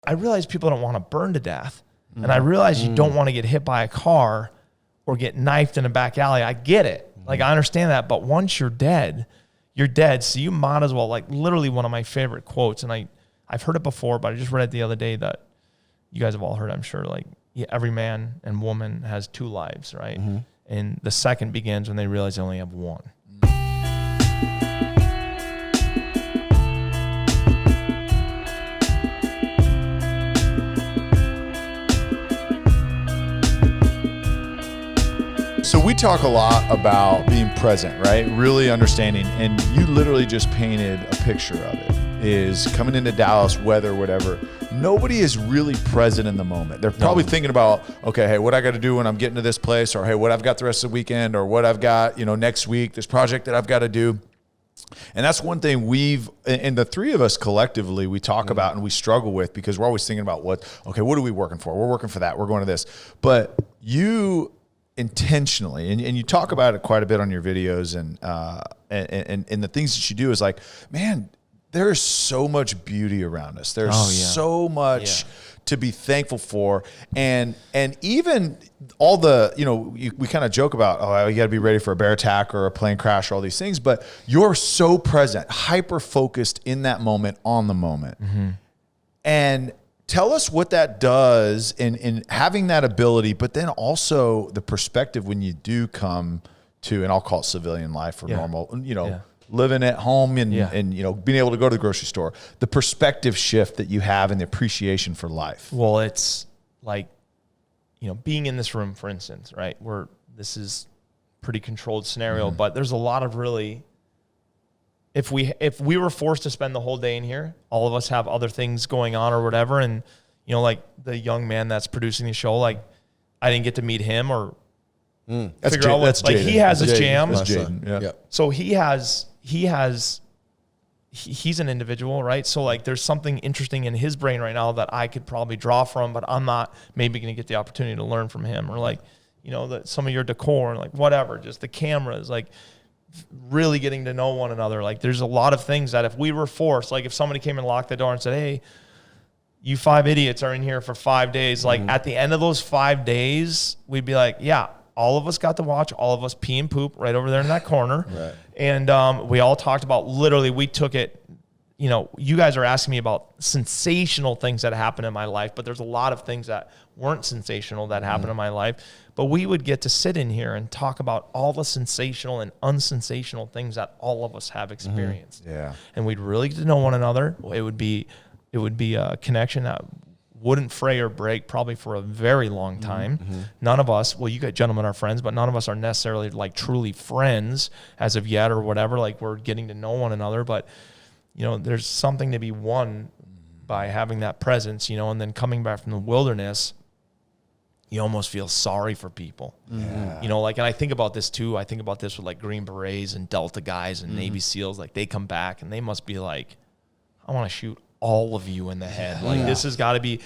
I realize people don't want to burn to death. And I realize you don't want to get hit by a car or get knifed in a back alley. I get it. Like, I understand that. But once you're dead, you're dead. So you might as well, like, literally one of my favorite quotes. And I've heard it before, but I just read it the other day that you guys have all heard, I'm sure. Like, every man and woman has 2 lives, right? And the second begins when they realize they only have one. So we talk a lot about being present, right? Really understanding. And you literally just painted a picture of it. Is coming into Dallas, weather, whatever. Nobody is really present in the moment. They're probably thinking about, okay, hey, what I got to do when I'm getting to this place, or hey, what I've got the rest of the weekend, or what I've got, next week, this project that I've got to do. And that's one thing and the 3 of us collectively, we talk about and we struggle with, because we're always thinking about what are we working for? We're working for that. We're going to this. But you intentionally, and you talk about it quite a bit on your videos, and the things that you do is like, man, there is so much beauty around us. There's so much to be thankful for. And even all the, we kind of joke about, you got to be ready for a bear attack or a plane crash or all these things, but you're so present, hyper-focused in that moment, on the moment. And tell us what that does in having that ability, but then also the perspective when you do come to, and I'll call it civilian life or normal, living at home and being able to go to the grocery store, the perspective shift that you have and the appreciation for life. Well, it's like, being in this room, for instance, right, where this is pretty controlled scenario, but there's a lot of really, if we were forced to spend the whole day in here, all of us have other things going on or whatever. And, like the young man that's producing the show, like I didn't get to meet him or figure out what, like, he has his jam. So he's an individual, right? So like there's something interesting in his brain right now that I could probably draw from, but I'm not maybe going to get the opportunity to learn from him, or like, some of your decor and like whatever, just the cameras, like really getting to know one another. Like there's a lot of things that if we were forced, like if somebody came and locked the door and said, hey, you 5 idiots are in here for 5 days. Like at the end of those 5 days, we'd be like, yeah, all of us got to watch all of us pee and poop right over there in that corner. Right. And we all talked about, literally, we took it, you guys are asking me about sensational things that happened in my life, but there's a lot of things that weren't sensational that happened in my life. But we would get to sit in here and talk about all the sensational and unsensational things that all of us have experienced. Yeah. And we'd really get to know one another. It would be a connection that wouldn't fray or break probably for a very long time. None of us, well, you guys gentlemen are friends, but none of us are necessarily like truly friends as of yet or whatever. Like we're getting to know one another, but there's something to be won by having that presence, and then coming back from the wilderness, you almost feel sorry for people. And I think about this too. I think about this with like Green Berets and Delta guys and Navy SEALs. Like they come back and they must be like, I want to shoot all of you in the head. Like this has got to be,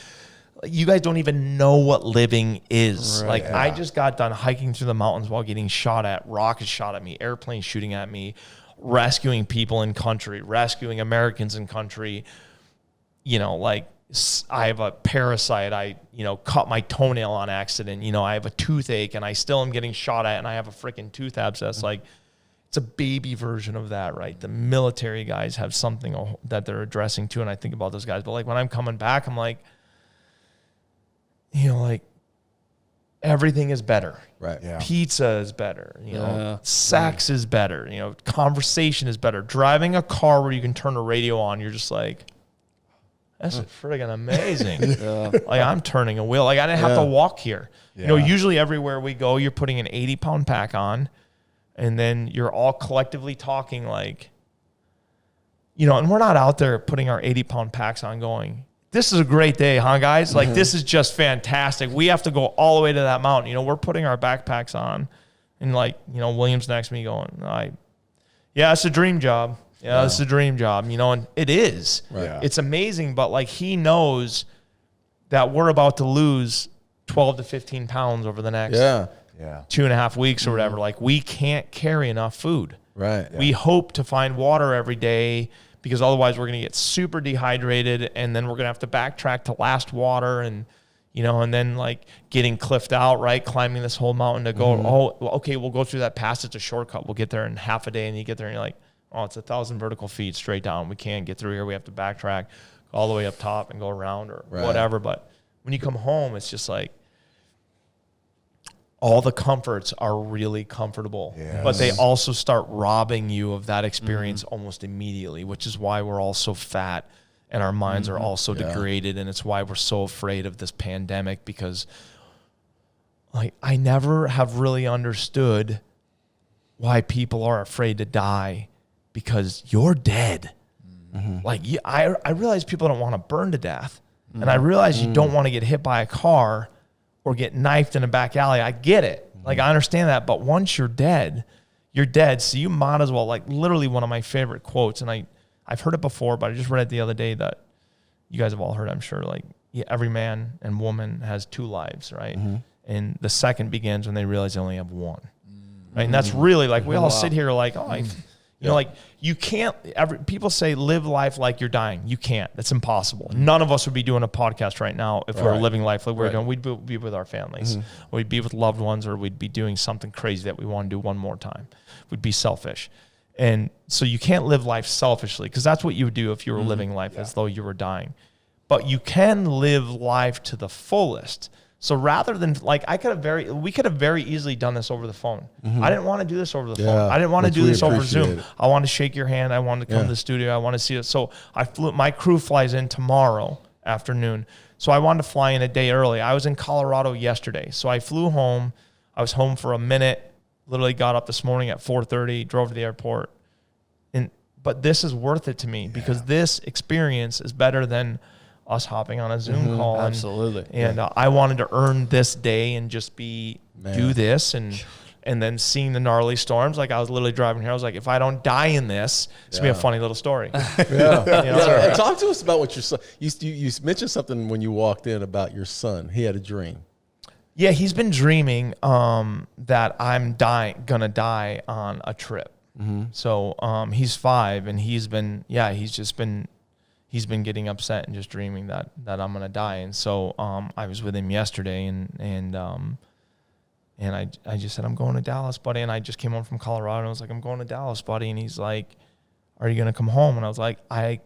you guys don't even know what living is. Right. Like I just got done hiking through the mountains while getting shot at, rockets shot at me, airplanes shooting at me, rescuing people in country, rescuing Americans in country. Like I have a parasite. I, cut my toenail on accident. I have a toothache and I still am getting shot at and I have a freaking tooth abscess. Like it's a baby version of that, right? The military guys have something that they're addressing too. And I think about those guys, but like when I'm coming back, I'm like, like everything is better. Right. Yeah. Pizza is better. Sex is better. Conversation is better. Driving a car where you can turn a radio on, you're just like, that's friggin' amazing. Like I'm turning a wheel. Like I didn't have to walk here. Usually everywhere we go, you're putting an 80-pound pack on and then you're all collectively talking like, and we're not out there putting our 80-pound packs on going, this is a great day, huh, guys? Like, this is just fantastic. We have to go all the way to that mountain. We're putting our backpacks on. And, like, William's next to me going, it's a dream job. Yeah, it's a dream job, and it is. Right. It's amazing, but, like, he knows that we're about to lose 12 to 15 pounds over the next 2.5 weeks or whatever. Like, we can't carry enough food. Right. Yeah. We hope to find water every day because otherwise we're going to get super dehydrated, and then we're going to have to backtrack to last water, and and then like getting cliffed out, right? Climbing this whole mountain to go, okay, we'll go through that pass. It's a shortcut. We'll get there in half a day, and you get there and you're like, oh, it's 1,000 vertical feet straight down. We can't get through here. We have to backtrack all the way up top and go around or whatever. But when you come home, it's just like all the comforts are really comfortable, but they also start robbing you of that experience almost immediately, which is why we're all so fat and our minds are all so degraded. And it's why we're so afraid of this pandemic, because like I never have really understood why people are afraid to die, because you're dead. Like I realize people don't want to burn to death, and I realize you don't want to get hit by a car or get knifed in a back alley. I get it. Like I understand that, but once you're dead, you're dead. So you might as well, like literally one of my favorite quotes, and I've heard it before, but I just read it the other day that you guys have all heard, I'm sure, like every man and woman has 2 lives, right? And the second begins when they realize they only have one, right? And that's really like, we all sit here like, oh, like you can't, people say live life like you're dying. You can't. That's impossible. None of us would be doing a podcast right now if we were living life like we're doing. We'd be with our families. We'd be with loved ones, or we'd be doing something crazy that we want to do one more time. We'd be selfish. And so you can't live life selfishly, because that's what you would do if you were living life as though you were dying. But you can live life to the fullest. So rather than like, we could have very easily done this over the phone. I didn't want to do this over the phone. I didn't want to do this over Zoom. I wanted to shake your hand. I wanted to come to the studio. I want to see it. So my crew flies in tomorrow afternoon. So I wanted to fly in a day early. I was in Colorado yesterday. So I flew home. I was home for a minute, literally got up this morning at 4:30, drove to the airport. But this is worth it to me, because this experience is better than us hopping on a Zoom call. Absolutely. And I wanted to earn this day and just do this, and then seeing the gnarly storms. Like I was literally driving here. I was like, if I don't die in this, it's gonna be a funny little story. And talk to us about what your son, you mentioned something when you walked in about your son. He had a dream. Yeah, he's been dreaming that I'm gonna die on a trip. So he's 5, and he's been getting upset and just dreaming that I'm gonna die. And so I was with him yesterday, and I just said, I'm going to Dallas, buddy. And I just came home from Colorado, and I was like, I'm going to Dallas, buddy. And he's like, are you gonna come home? And I was like, I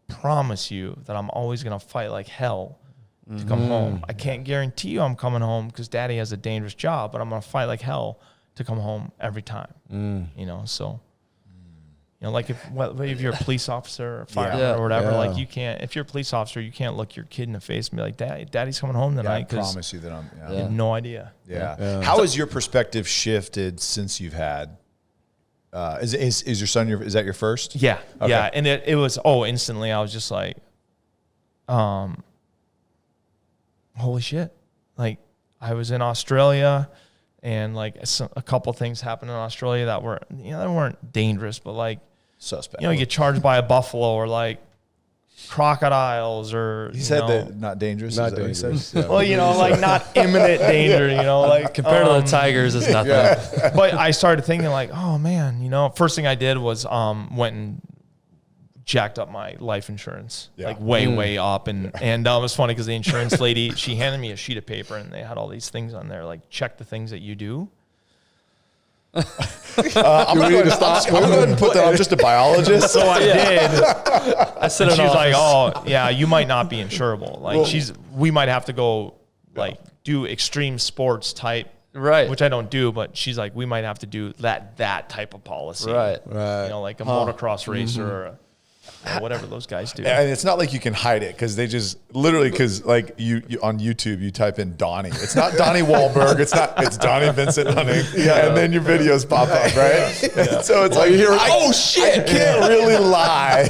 promise you that I'm always gonna fight like hell to come home. I can't guarantee you I'm coming home, because Daddy has a dangerous job, but I'm gonna fight like hell to come home every time. So like if you're a police officer or fireman or whatever, like you can't, if you're a police officer, you can't look your kid in the face and be like, Daddy's coming home tonight. I promise you that I'm, you have no idea. How has your perspective shifted since you've had, is your son, is that your first? Yeah. Okay. Yeah. And it was, instantly I was just like, holy shit. Like I was in Australia, and like a couple things happened in Australia that were, they weren't dangerous, but like, suspect. You get charged by a buffalo, or like crocodiles, or he said that not dangerous. Not dangerous. Well, like not imminent danger. Like compared to the tigers, it's nothing. But I started thinking like, oh man, first thing I did was went and jacked up my life insurance, like way up, and it was funny because the insurance lady, she handed me a sheet of paper, and they had all these things on there, like check the things that you do. I'm going to go ahead and put that. I'm just a biologist. So I did. I said, she's like, oh yeah, you might not be insurable. Like we might have to go like do extreme sports type, right? Which I don't do, but she's like, we might have to do that type of policy, right? Like a motocross racer or whatever those guys do. And it's not like you can hide it, because they just literally, because like you on YouTube, you type in Donnie. It's not Donnie Wahlberg. It's Donnie Vincent hunting. And then your videos pop up, right? Yeah. So it's like, you hear, oh shit, I can't really lie.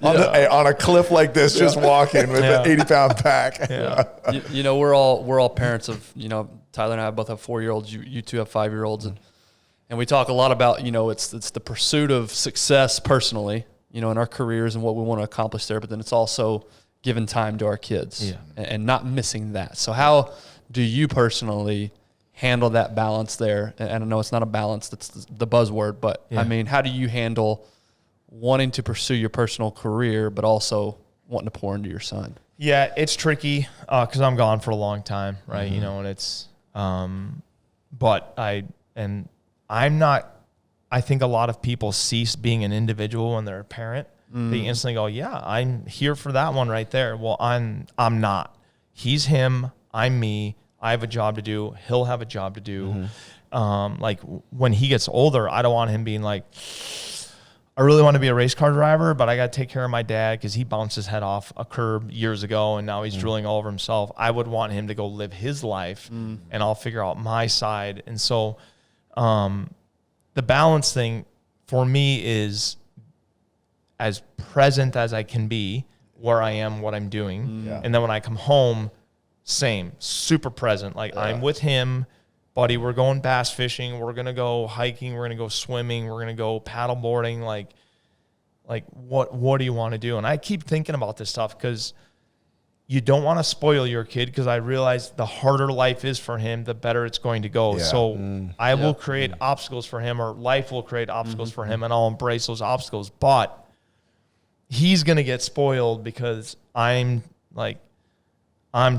On a cliff like this, just walking with an 80-pound pack. We're all parents of, Tyler and I both have 4-year-olds. You two have 5-year-olds, and we talk a lot about, it's the pursuit of success personally, in our careers and what we want to accomplish there, but then it's also giving time to our kids and not missing that. So how do you personally handle that balance there? And I know it's not a balance, that's the buzzword, but I mean, how do you handle wanting to pursue your personal career, but also wanting to pour into your son? Yeah, it's tricky because I'm gone for a long time, right? You know, and it's, but I'm not. I think a lot of people cease being an individual when they're a parent. They instantly go, "Yeah, I'm here for that one right there." Well, I'm not. He's him. I'm me. I have a job to do. He'll have a job to do. Like when he gets older, I don't want him being like, I really want to be a race car driver, but I got to take care of my dad because he bounced his head off a curb years ago and now he's drooling all over himself. I would want him to go live his life and I'll figure out my side. And so the balance thing for me is as present as I can be where I am, what I'm doing. And then when I come home, same, super present. Like I'm with him, buddy, we're going bass fishing. We're going to go hiking. We're going to go swimming. We're going to go paddle boarding. Like what do you want to do? And I keep thinking about this stuff because you don't want to spoil your kid because I realize the harder life is for him, the better it's going to go. Yeah. So I will create obstacles for him or life will create obstacles for him and I'll embrace those obstacles. But he's going to get spoiled because I'm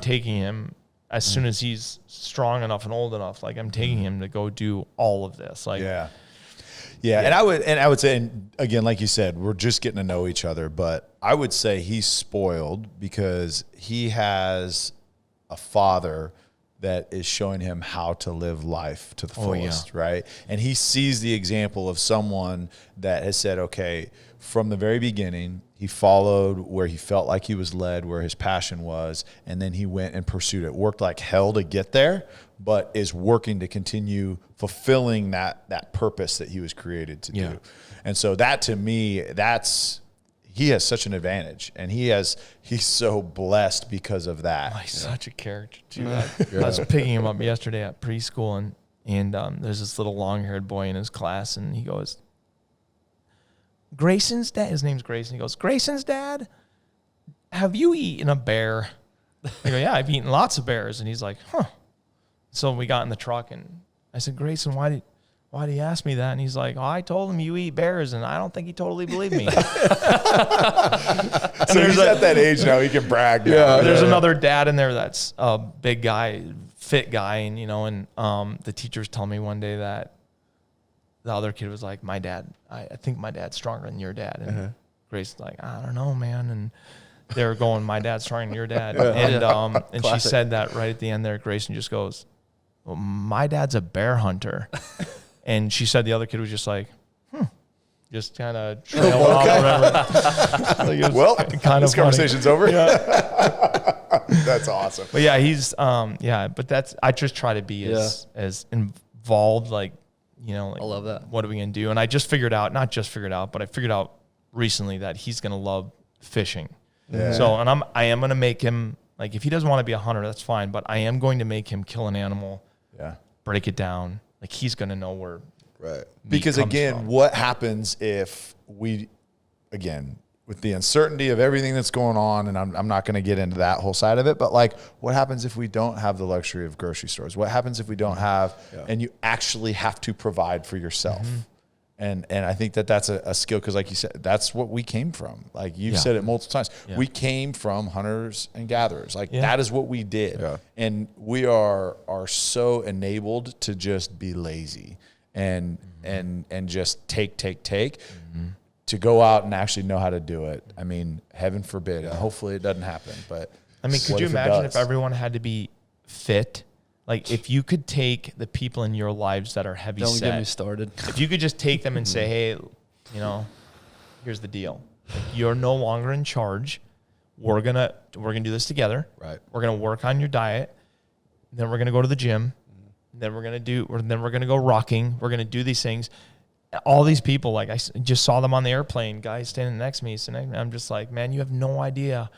taking him as soon as he's strong enough and old enough. Like I'm taking him to go do all of this. Like, yeah. And I would say, and again, like you said, we're just getting to know each other, but I would say he's spoiled because he has a father that is showing him how to live life to the fullest, right? And he sees the example of someone that has said, okay, from the very beginning, he followed where he felt like he was led, where his passion was, and then he went and pursued it. Worked like hell to get there, but is working to continue fulfilling that purpose that he was created to do. And so that to me, he has such an advantage, and he's so blessed because of that. Oh, he's such a character too. I was picking him up yesterday at preschool, and there's this little long-haired boy in his class, and he goes, Grayson's dad, his name's Grayson. He goes, Grayson's dad, have you eaten a bear? I go, yeah, I've eaten lots of bears. And he's like, huh. So we got in the truck, and I said, Grayson, why did he ask me that? And he's like, oh, I told him you eat bears, and I don't think he totally believed me. So he's at that age now, he can brag. There's another dad in there that's a big guy, fit guy, and the teachers told me one day that the other kid was like, my dad, I think my dad's stronger than your dad. And Grace's like, I don't know, man. And they were going, my dad's stronger than your dad. And she said that right at the end there. Grayson just goes, well, my dad's a bear hunter. And she said the other kid was just like, just kind of trailed off or whatever. Well, kind of conversation's over. Yeah. That's awesome. But yeah, he's, but I just try to be as involved, like, I love that. What are we going to do? And I just figured out, not just figured out, but I figured out recently that he's going to love fishing. Yeah. So, and I am going to make him, like, if he doesn't want to be a hunter, that's fine, but I am going to make him kill an animal, break it down. Like, he's going to know where. Right. Because again, what happens if with the uncertainty of everything that's going on, and I'm not going to get into that whole side of it, but like, what happens if we don't have the luxury of grocery stores? What happens if we don't have, and you actually have to provide for yourself? And I think that's a skill, because like you said, that's what we came from. Like you've said it multiple times. Yeah. We came from hunters and gatherers. Like that is what we did. Yeah. And we are so enabled to just be lazy and just take. To go out and actually know how to do it. I mean, heaven forbid. And hopefully it doesn't happen. But I mean, could you imagine if everyone had to be fit? Like, if you could take the people in your lives that are heavy set. Don't get me started. If you could just take them and say, hey, here's the deal. Like, you're no longer in charge. We're gonna do this together. Right. We're gonna work on your diet. Then we're gonna go to the gym. Then we're gonna go rocking. We're gonna do these things. All these people, like I just saw them on the airplane, guys standing next to me. So I'm just like, man, you have no idea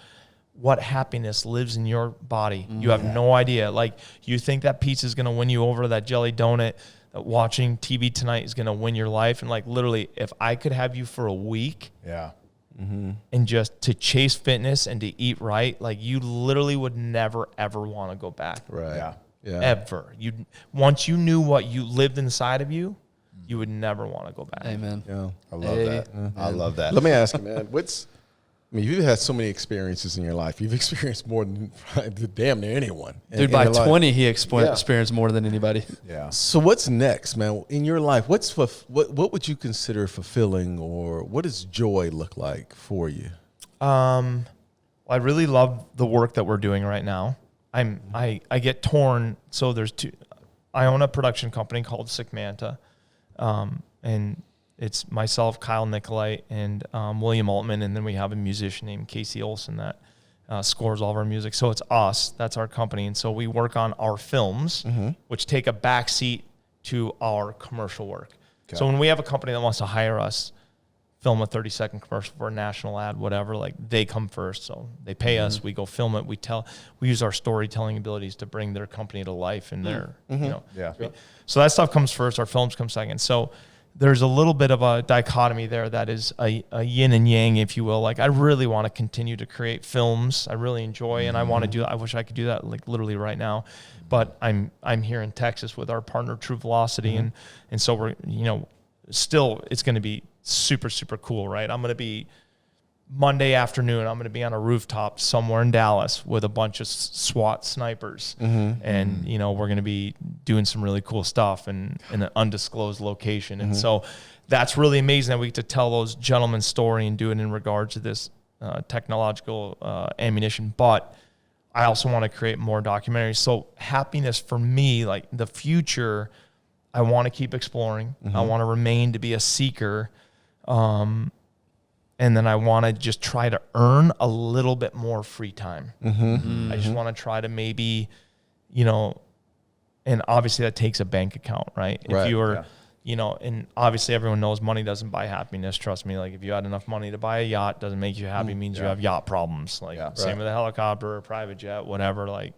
what happiness lives in your body. You have no idea. Like, you think that pizza is going to win you over, that jelly donut, that watching TV tonight is going to win your life. And like, literally, if I could have you for a week and just to chase fitness and to eat right, like, you literally would never, ever want to go back. Right. Yeah. Ever. Once you knew what you lived inside of you, you would never want to go back. Amen. Yeah. I love that. I love that. Let me ask you, man, you've had so many experiences in your life. You've experienced more than damn near anyone. Dude, by 20, he experienced more than anybody. Yeah. So what's next, man? In your life, what would you consider fulfilling, or what does joy look like for you? I really love the work that we're doing right now. I get torn. So there's I own a production company called Sick Manta. And it's myself, Kyle Nicolite, and William Altman, and then we have a musician named Casey Olson that scores all of our music. So it's us. That's our company. And so we work on our films, which take a backseat to our commercial work. Okay. So when we have a company that wants to hire us, film a 30-second commercial for a national ad, whatever, like they come first. So they pay us, we go film it, we use our storytelling abilities to bring their company to life and their, So that stuff comes first, our films come second. So there's a little bit of a dichotomy there that is a yin and yang, if you will. Like I really want to continue to create films. I really enjoy, and I want to do that. I wish I could do that like literally right now, but I'm here in Texas with our partner True Velocity, and so we're still it's going to be super, super cool, right? I'm going to be Monday afternoon, I'm going to be on a rooftop somewhere in Dallas with a bunch of SWAT snipers. And, we're going to be doing some really cool stuff in an undisclosed location. And so that's really amazing that we get to tell those gentlemen's story and do it in regards to this technological ammunition. But I also want to create more documentaries. So happiness for me, like the future, I want to keep exploring. I want to remain to be a seeker. And then I want to just try to earn a little bit more free time. I just want to try to maybe, and obviously that takes a bank account, right? If you were, and obviously everyone knows money doesn't buy happiness. Trust me. Like if you had enough money to buy a yacht, doesn't make you happy, means you have yacht problems. Like same with a helicopter or a private jet, whatever. Like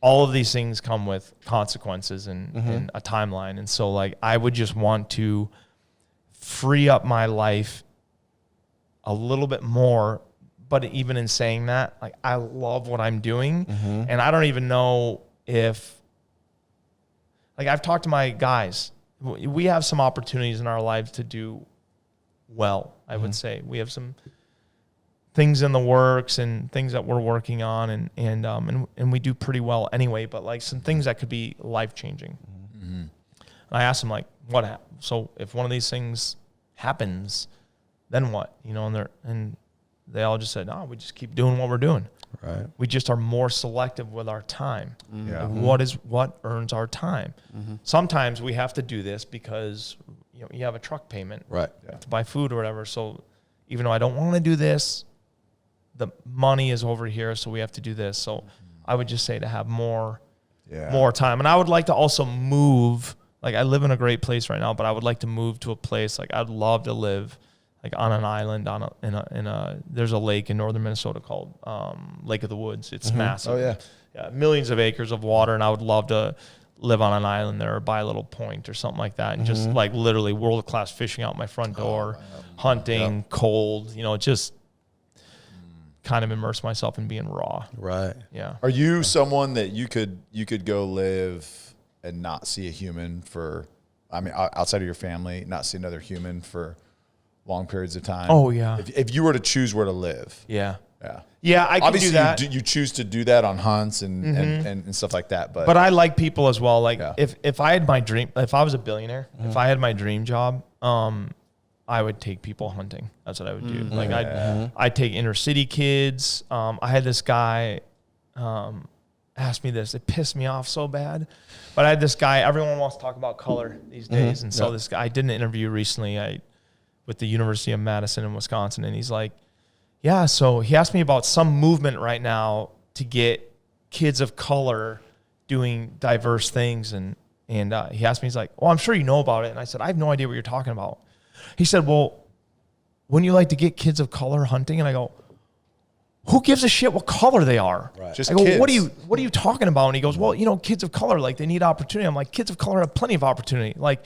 all of these things come with consequences and a timeline. And so like, I would just want to free up my life a little bit more, but even in saying that, like I love what I'm doing, and I don't even know if, like I've talked to my guys, we have some opportunities in our lives to do well. I would say we have some things in the works and things that we're working on, and we do pretty well anyway. But like some things that could be life changing. And I asked them like, what? So if one of these things happens, then what? And they all just said, no, we just keep doing what we're doing. Right. We just are more selective with our time. Like what earns our time? Sometimes we have to do this because you have a truck payment, right? To buy food or whatever. So even though I don't want to do this, the money is over here, so we have to do this. So I would just say to have more time. And I would like to also move. Like I live in a great place right now, but I would like to move to a place. Like I'd love to live like on an island there's a lake in northern Minnesota called Lake of the Woods. It's massive. Oh yeah, millions of acres of water, and I would love to live on an island there or buy a little point or something like that, and just like literally world-class fishing out my front door, hunting, cold, just kind of immerse myself in being raw. Right. Yeah. Are you someone that you could go live and not see a human outside of your family, not see another human for long periods of time? Oh yeah. If you were to choose where to live. Yeah. I can do that. You choose to do that on hunts and stuff like that. But I like people as well. Like if I had my dream, if I was a billionaire, if I had my dream job, I would take people hunting. That's what I would do. Like I'd take inner city kids. I had this guy ask me this. It pissed me off so bad. But I had this guy. Everyone wants to talk about color these days, and so this guy. I did an interview recently. With the University of Madison in Wisconsin, and he's like, yeah, so he asked me about some movement right now to get kids of color doing diverse things, and he asked me, he's like, well, I'm sure you know about it, and I said, I have no idea what you're talking about. He said, well, wouldn't you like to get kids of color hunting? And I go, who gives a shit what color they are? Right. Just I go, kids. What are you talking about? And he goes, well, kids of color, like they need opportunity. I'm like, kids of color have plenty of opportunity. Like,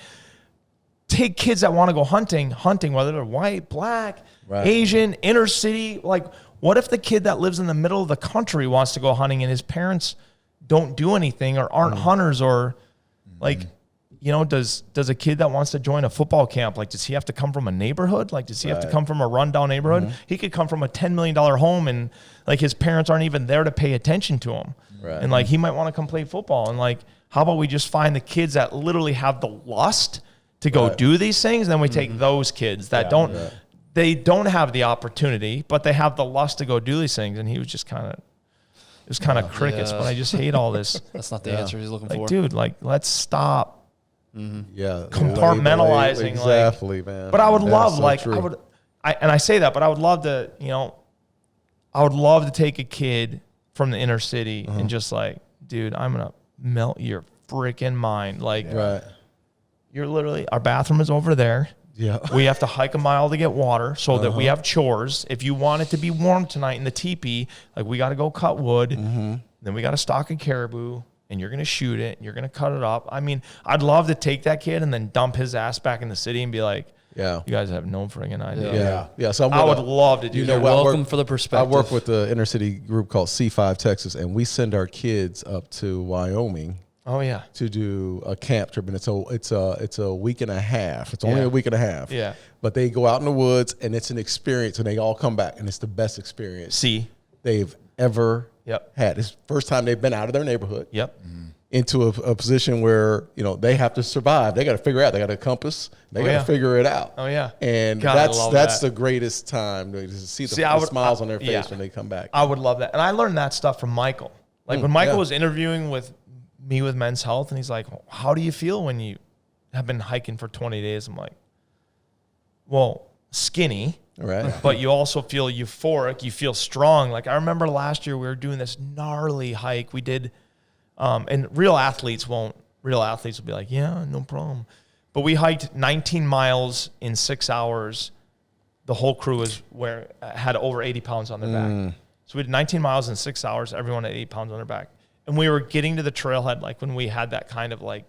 take kids that want to go hunting, whether they're white, black, Asian, inner city. Like, what if the kid that lives in the middle of the country wants to go hunting and his parents don't do anything or aren't hunters or like, you know, does a kid that wants to join a football camp, like, does he have to come from a neighborhood? Like, does he have to come from a rundown neighborhood? He could come from a $10 million home and like his parents aren't even there to pay attention to him. Right. And like, he might want to come play football. And like, how about we just find the kids that literally have the lust to go do these things? And then we take those kids that they don't have the opportunity, but they have the lust to go do these things. And he was just kind of, it was kind of crickets, but I just hate all this. That's not the answer he's looking for. Dude, like, let's stop Mm-hmm. compartmentalizing. Exactly, like, man. But I would love, so like, true. I say that, but I would love to, you know, I would love to take a kid from the inner city and just like, dude, I'm going to melt your freaking mind. Like, you're literally, our bathroom is over there. Yeah. We have to hike a mile to get water so that we have chores. If you want it to be warm tonight in the teepee, like, we got to go cut wood. Then we got to stalk a caribou. And you're going to shoot it, and you're going to cut it up. I mean, I'd love to take that kid and then dump his ass back in the city and be like, you guys have no friggin' idea. Yeah. So I would love to do that. You're welcome for the perspective. I work with the inner city group called C5 Texas, and we send our kids up to Wyoming. Oh, yeah. To do a camp trip, and it's a week and a half. It's only a week and a half. Yeah. But they go out in the woods, and it's an experience, and they all come back, and it's the best experience they've ever had. It's the first time they've been out of their neighborhood into a position where, you know, they have to survive. They got to figure out. They got a compass. They got to figure it out. Oh, yeah. And that's the greatest time to see the smiles on their face when they come back. I would love that. And I learned that stuff from Michael. Like, when Michael was interviewing with me with Men's Health, and he's like, how do you feel when you have been hiking for 20 days? I'm like, well, skinny. Right. But you also feel euphoric. You feel strong. Like, I remember last year we were doing this gnarly hike. We did, and real athletes will be like, yeah, no problem. But we hiked 19 miles in 6 hours. The whole crew had over 80 pounds on their back. So we did 19 miles in 6 hours. Everyone had 8 pounds on their back. And we were getting to the trailhead, like when we had that kind of like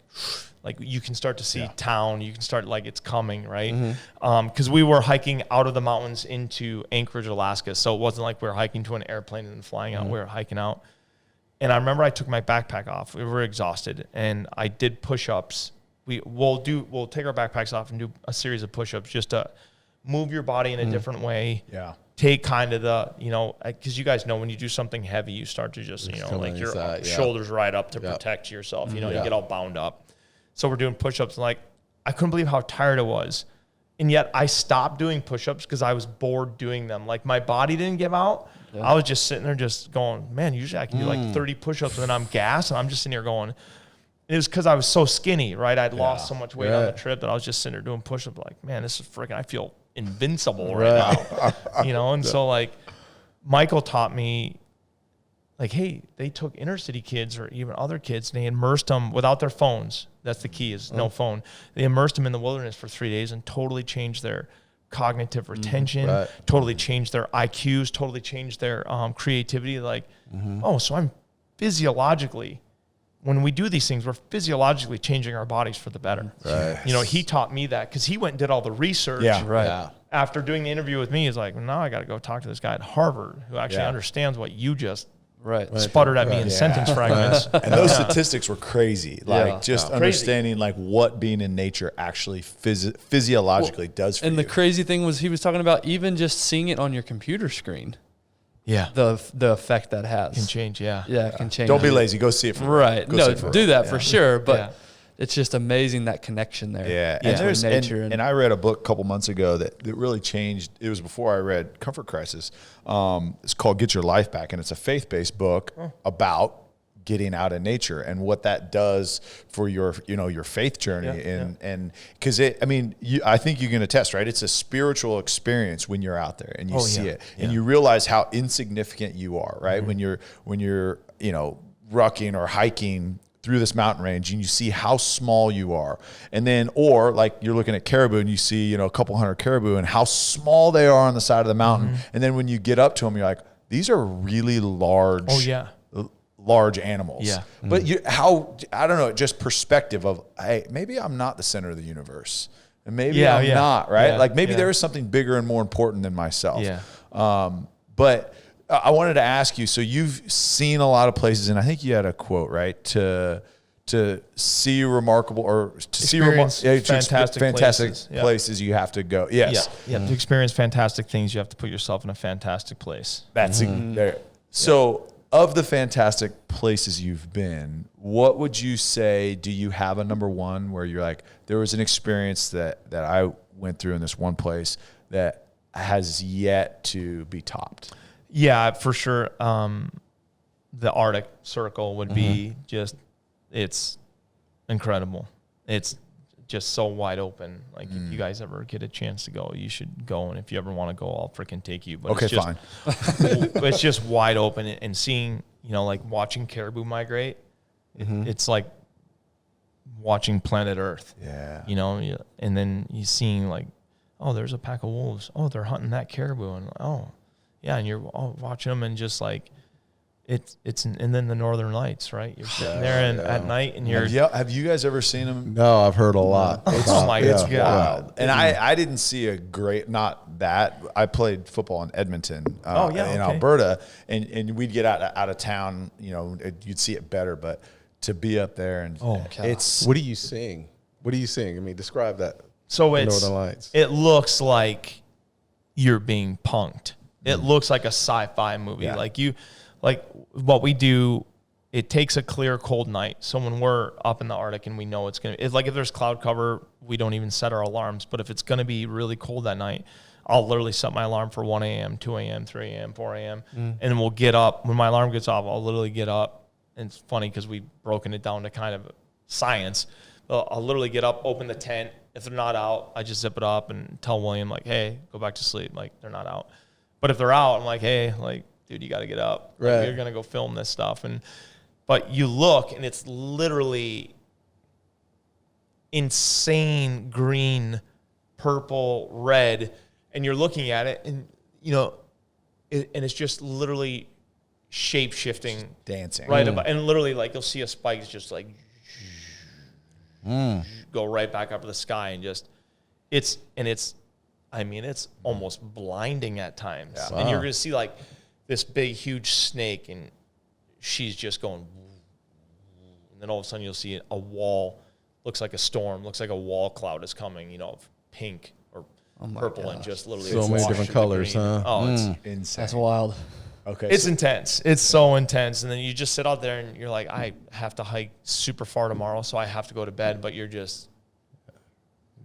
you can start to see town, you can start like it's coming, right? Because we were hiking out of the mountains into Anchorage, Alaska. So it wasn't like we were hiking to an airplane and then flying out. We were hiking out. And I remember I took my backpack off. We were exhausted. And I did push-ups. We'll take our backpacks off and do a series of push-ups just to move your body in a different way. Yeah. Take kind of the, you know, because you guys know when you do something heavy, you start to just, you know, like your shoulders right up to protect yourself. You know, you get all bound up. So we're doing push-ups, and like, I couldn't believe how tired I was. And yet I stopped doing push-ups because I was bored doing them. Like, my body didn't give out. Yeah. I was just sitting there just going, man, usually I can do like 30 push-ups and then I'm gassed, and I'm just sitting here going, it was because I was so skinny, right? I'd lost so much weight on the trip that I was just sitting there doing push-ups like, man, this is freaking, I feel invincible right now. You know, and so like Michael taught me, like, hey, they took inner city kids or even other kids and they immersed them without their phones. That's the key, is no phone. They immersed them in the wilderness for 3 days and totally changed their cognitive retention, totally changed their IQs, totally changed their creativity. Like, oh, so I'm physiologically, when we do these things, we're physiologically changing our bodies for the better. Right. You know, he taught me that because he went and did all the research. After doing the interview with me, he's like, now I got to go talk to this guy at Harvard who actually understands what you just sputtered at me in sentence fragments. And those statistics were crazy. Like, just understanding like what being in nature actually physiologically does for you. And the crazy thing was, he was talking about even just seeing it on your computer screen. Yeah, the effect that has can change. It can change. Don't be lazy. Go see it. Do that for sure. But it's just amazing, that connection there. Yeah, and there's nature. And I read a book a couple months ago that really changed. It was before I read Comfort Crisis. It's called Get Your Life Back, and it's a faith-based book about getting out in nature and what that does for your, you know, your faith journey. And because I think you can attest, right? It's a spiritual experience when you're out there and you see it and you realize how insignificant you are, right? When you're, you know, rucking or hiking through this mountain range and you see how small you are. And then, or like you're looking at caribou and you see, you know, a couple hundred caribou and how small they are on the side of the mountain. And then when you get up to them, you're like, these are really large. Large animals. But I don't know, just perspective of, hey, maybe I'm not the center of the universe. And maybe I'm not, right? Like maybe there is something bigger and more important than myself. But I wanted to ask you, so you've seen a lot of places, and I think you had a quote, right? To to see remarkable or to see fantastic places, you have to go. Yes. Yeah. To experience fantastic things, you have to put yourself in a fantastic place. That's there. So, of the fantastic places you've been, what would you say? Do you have a number one where you're like, there was an experience that I went through in this one place that has yet to be topped? Yeah, for sure. The Arctic Circle would be just, it's incredible. It's just so wide open. Like if you guys ever get a chance to go, you should go. And if you ever want to go, I'll freaking take you. But okay, it's just, fine. It's just wide open, and seeing, like watching caribou migrate, it's like watching planet Earth. Yeah. And then you seeing like, oh, there's a pack of wolves. Oh, they're hunting that caribou. And and you're watching them, and just like, and then the Northern Lights, right? You're sitting there at night, and you're. Have you guys ever seen them? No, I've heard a lot. Oh my God! Wild. And I didn't see a great. Not that I played football in Edmonton, in Alberta, and we'd get out of town. You'd see it better, but to be up there and it's. What are you seeing? What are you seeing? I mean, describe that. So it's Northern Lights. It looks like you're being punked. It looks like a sci-fi movie. Yeah. Like what we do, it takes a clear, cold night. So when we're up in the Arctic and we know it's like if there's cloud cover, we don't even set our alarms. But if it's going to be really cold that night, I'll literally set my alarm for 1 a.m., 2 a.m., 3 a.m., 4 a.m. And then we'll get up. When my alarm gets off, I'll literally get up. And it's funny because we've broken it down to kind of science. I'll literally get up, open the tent. If they're not out, I just zip it up and tell William, like, hey, go back to sleep. Like, they're not out. But if they're out, I'm like, hey, like, dude, you got to get up. Right. Like, you're going to go film this stuff. But you look, and it's literally insane green, purple, red. And you're looking at it, and, and it's just literally shape-shifting. Dancing. Right. And literally, like, you'll see a spike is just like go right back up to the sky, and just it's almost blinding at times. Yeah. And you're going to see like this big, huge snake, and she's just going, and then all of a sudden you'll see a wall, looks like a storm, looks like a wall cloud is coming, of pink or purple, and just literally so many different colors, huh? Oh, it's insane. That's wild. Okay. It's intense. It's so intense. And then you just sit out there and you're like, I have to hike super far tomorrow, so I have to go to bed, but you're just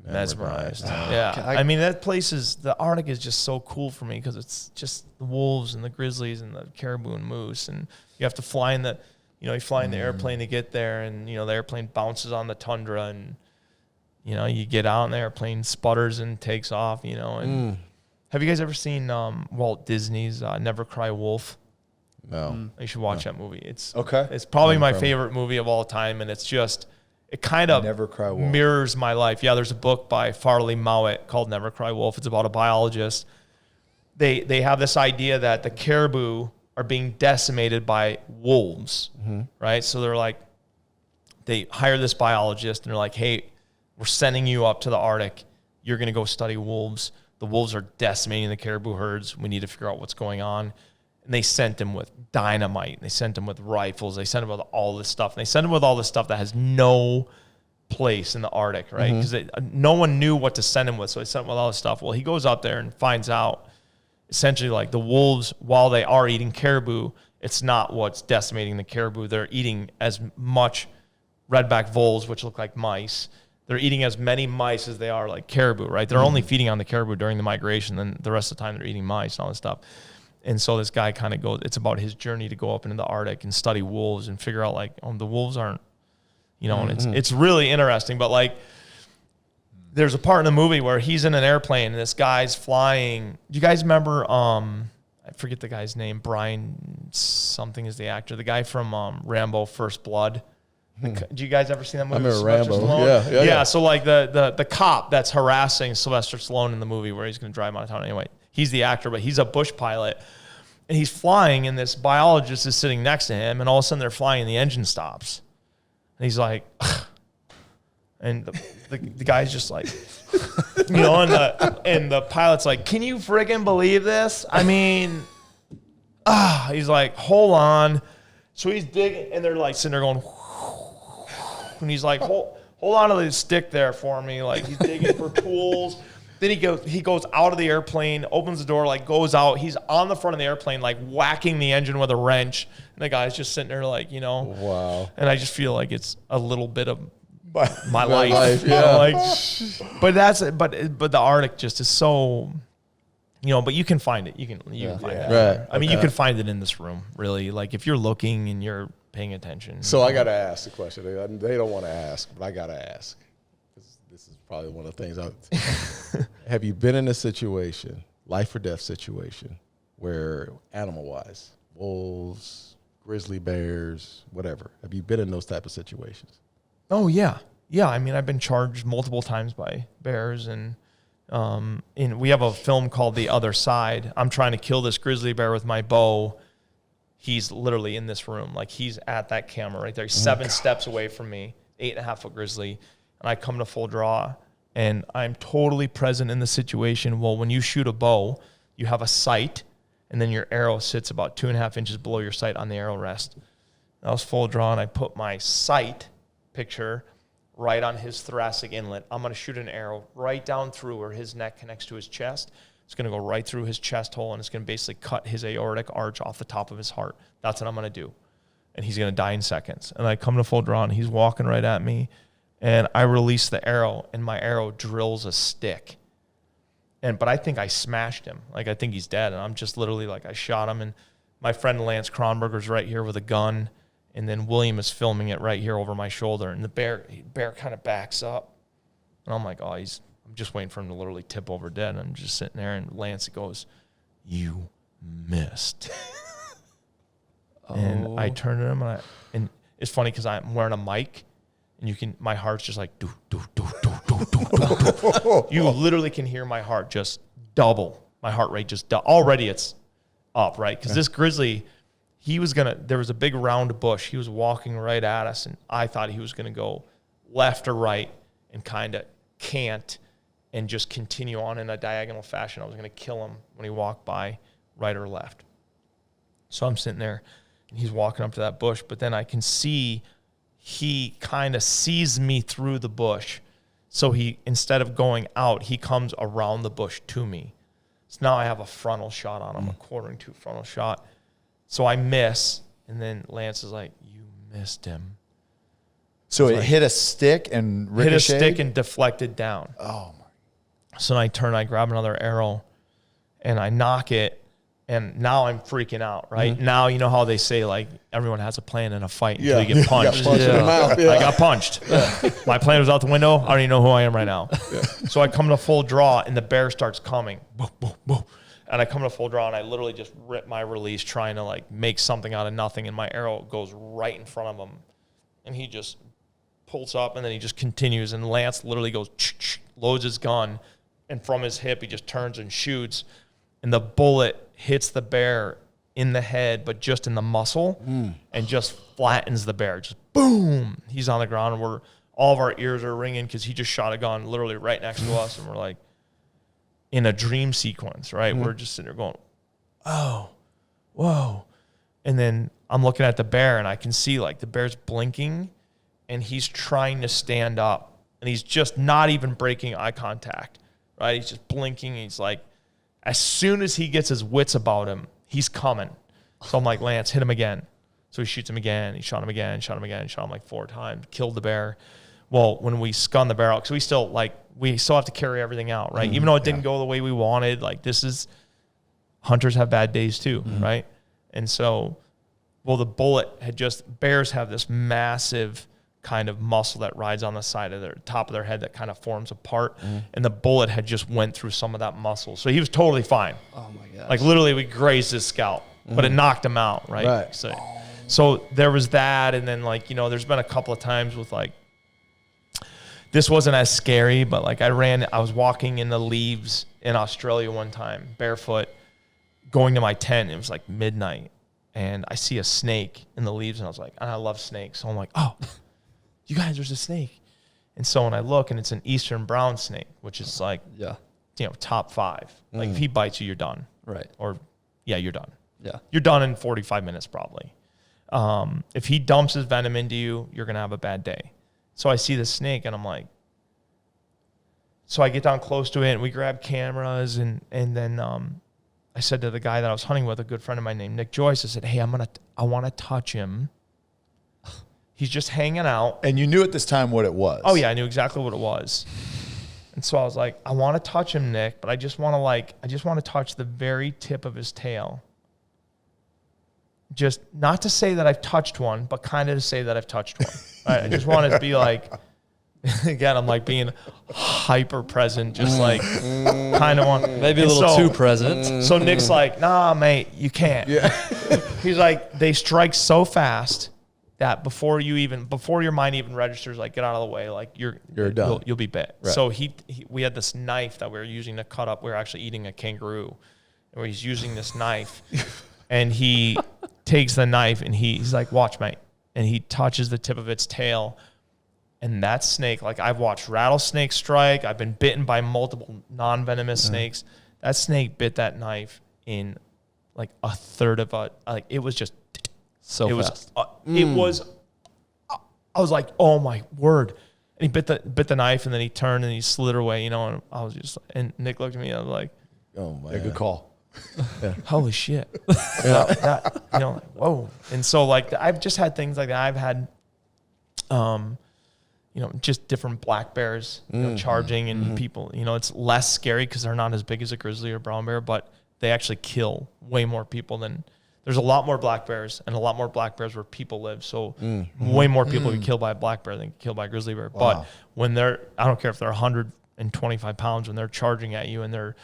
mesmerized. Yeah. I mean, the Arctic is just so cool for me because it's just the wolves and the grizzlies and the caribou and moose. And you have to fly in the airplane to get there. And, the airplane bounces on the tundra, and, you get out and the airplane sputters and takes off, and have you guys ever seen Walt Disney's Never Cry Wolf? No. You should watch that movie. It's Never probably my Cry favorite movie of all time, and it kind of Never Cry Wolf. mirrors my life. Yeah, there's a book by Farley Mowat called Never Cry Wolf. It's about a biologist. They have this idea that the caribou are being decimated by wolves, right? So they're like, they hire this biologist, and they're like, hey, we're sending you up to the Arctic. You're going to go study wolves. The wolves are decimating the caribou herds. We need to figure out what's going on. And they sent him with dynamite. They sent him with rifles. They sent him with all this stuff. And they sent him with all this stuff that has no place in the Arctic, right? Because no one knew what to send him with. So they sent him with all this stuff. Well, he goes out there and finds out essentially like the wolves, while they are eating caribou, it's not what's decimating the caribou. They're eating as much redback voles, which look like mice. They're eating as many mice as they are like caribou, right? They're only feeding on the caribou during the migration. Then the rest of the time they're eating mice and all this stuff. And so this guy kind of goes, it's about his journey to go up into the Arctic and study wolves and figure out like, the wolves aren't, and it's really interesting. But like, there's a part in the movie where he's in an airplane and this guy's flying. Do you guys remember, I forget the guy's name, Brian something is the actor, the guy from Rambo First Blood. Do you guys ever see that movie? I remember Rambo. Yeah. So like the cop that's harassing Sylvester Stallone in the movie where he's going to drive him out of town anyway. He's the actor, but he's a bush pilot, and he's flying, and this biologist is sitting next to him, and all of a sudden they're flying, and the engine stops, and he's like, and the guy's just like, and the pilot's like, can you friggin' believe this? I mean, he's like, hold on. So he's digging, and they're like sitting there going, and he's like, hold on to the stick there for me. Like he's digging for tools. Then he goes out of the airplane, opens the door, like goes out. He's on the front of the airplane, like whacking the engine with a wrench. And the guy's just sitting there like, Wow. And I just feel like it's a little bit of my life. Yeah. But the Arctic just is so, but you can find it. You can find it. Right. I mean, you can find it in this room, really. Like if you're looking and you're paying attention. So I got to ask the question. They don't want to ask, but I got to ask. This is probably one of the things have you been in a situation, life or death situation, where animal-wise, wolves, grizzly bears, whatever, have you been in those type of situations? Oh, yeah. Yeah, I mean, I've been charged multiple times by bears, and we have a film called The Other Side. I'm trying to kill this grizzly bear with my bow. He's literally in this room. Like, he's at that camera right there. He's 7 steps away from me, 8.5-foot grizzly. And I come to full draw, and I'm totally present in the situation. Well, when you shoot a bow, you have a sight, and then your arrow sits about 2.5 inches below your sight on the arrow rest. I was full draw, and I put my sight picture right on his thoracic inlet. I'm going to shoot an arrow right down through where his neck connects to his chest. It's going to go right through his chest hole, and it's going to basically cut his aortic arch off the top of his heart. That's what I'm going to do. And he's going to die in seconds. And I come to full draw, and he's walking right at me. And I release the arrow, and my arrow drills a stick. But I think I smashed him. Like, I think he's dead. And I'm just literally like, I shot him. And my friend Lance Kronberger's right here with a gun. And then William is filming it right here over my shoulder. And the bear kind of backs up. And I'm like, I'm just waiting for him to literally tip over dead. And I'm just sitting there. And Lance goes, "You missed." And I turn to him, and it's funny because I'm wearing a mic. And my heart's just like, do, do, do, do, do, do, do. You literally can hear my heart just double. My heart rate just already it's up, right? Because this grizzly, there was a big round bush. He was walking right at us, and I thought he was going to go left or right and kind of can't and just continue on in a diagonal fashion. I was going to kill him when he walked by right or left. So I'm sitting there, and he's walking up to that bush, but then I can see he kind of sees me through the bush. So instead of going out, he comes around the bush to me. So now I have a frontal shot on him, a 1/4-2 frontal shot. So I miss, and then Lance is like, "You missed him." So it hit a stick and ricocheted? Hit a stick and deflected down. Oh, my. So I grab another arrow, and I knock it. And now I'm freaking out, right? Mm-hmm. Now, you know how they say, like, everyone has a plan in a fight until you get punched. In the mouth. I got punched. My plan was out the window. I don't even know who I am right now. So I come to full draw, and the bear starts coming. Boom, boom, boom. And I come to full draw, and I literally just rip my release trying to, like, make something out of nothing. And my arrow goes right in front of him. And he just pulls up, and then he just continues. And Lance literally goes, loads his gun. And from his hip, he just turns and shoots. And the bullet hits the bear in the head, but just in the muscle, and just flattens the bear. Just boom. He's on the ground, and all of our ears are ringing because he just shot a gun literally right next to us, and we're like in a dream sequence, right? We're just sitting there going, "Oh, whoa!" And then I'm looking at the bear, and I can see like the bear's blinking, and he's trying to stand up, and he's just not even breaking eye contact, right? He's just blinking. He's like, as soon as he gets his wits about him, he's coming. So I'm like, "Lance, hit him again." So he shoots him again. He shot him again, shot him like 4 times, killed the bear. Well, when we scun the bear out, because we still have to carry everything out, right? Even though it didn't go the way we wanted, like hunters have bad days too, right? And so, the bullet bears have this massive kind of muscle that rides on the side of their top of their head that kind of forms a part, and the bullet had just went through some of that muscle, so he was totally fine. Oh my gosh! Like literally, we grazed his scalp, but it knocked him out, right? So there was that, and then there's been a couple of times with this wasn't as scary, but I was walking in the leaves in Australia one time, barefoot, going to my tent. It was like midnight, and I see a snake in the leaves, and I love snakes, so I'm like, "Oh, you guys, there's a snake." And so when I look, and it's an eastern brown snake, which is top 5. Like if he bites you, you're done. Right. Or you're done. Yeah. You're done in 45 minutes probably. If he dumps his venom into you, you're going to have a bad day. So I see the snake and I'm like, so I get down close to it and we grab cameras and then I said to the guy that I was hunting with, a good friend of mine named Nick Joyce, I said, hey, I want to touch him. He's just hanging out. And you knew at this time what it was. Oh yeah, I knew exactly what it was. And so I was like, I want to touch him, Nick, but I just want to touch the very tip of his tail. Just not to say that I've touched one, but kind of to say that I've touched one. I just want to be like, again, I'm like being hyper present, just like kind of want. Maybe a little too present. So Nick's like, nah, mate, you can't. Yeah. He's like, they strike so fast that before your mind even registers, like, get out of the way, like you're done. You'll be bit. Right. So we had this knife that we were using to cut up. We were actually eating a kangaroo, and he's using this knife, and he takes the knife and he's like, watch, mate. And he touches the tip of its tail. And that snake, like, I've watched rattlesnakes strike. I've been bitten by multiple non-venomous snakes. That snake bit that knife in like a third of it was just so fast. I was like, oh my word. And he bit the knife and then he turned and he slid away, and I was just, and Nick looked at me and I was like, oh my, good call. Yeah. Holy shit. Whoa. And so like I've just had things like that. I've had just different black bears charging and people, it's less scary because they're not as big as a grizzly or brown bear, but they actually kill way more people than, there's a lot more black bears and a lot more black bears where people live. So way more people get killed by a black bear than get killed by a grizzly bear. Wow. But when I don't care if they're 125 pounds, when they're charging at you and they're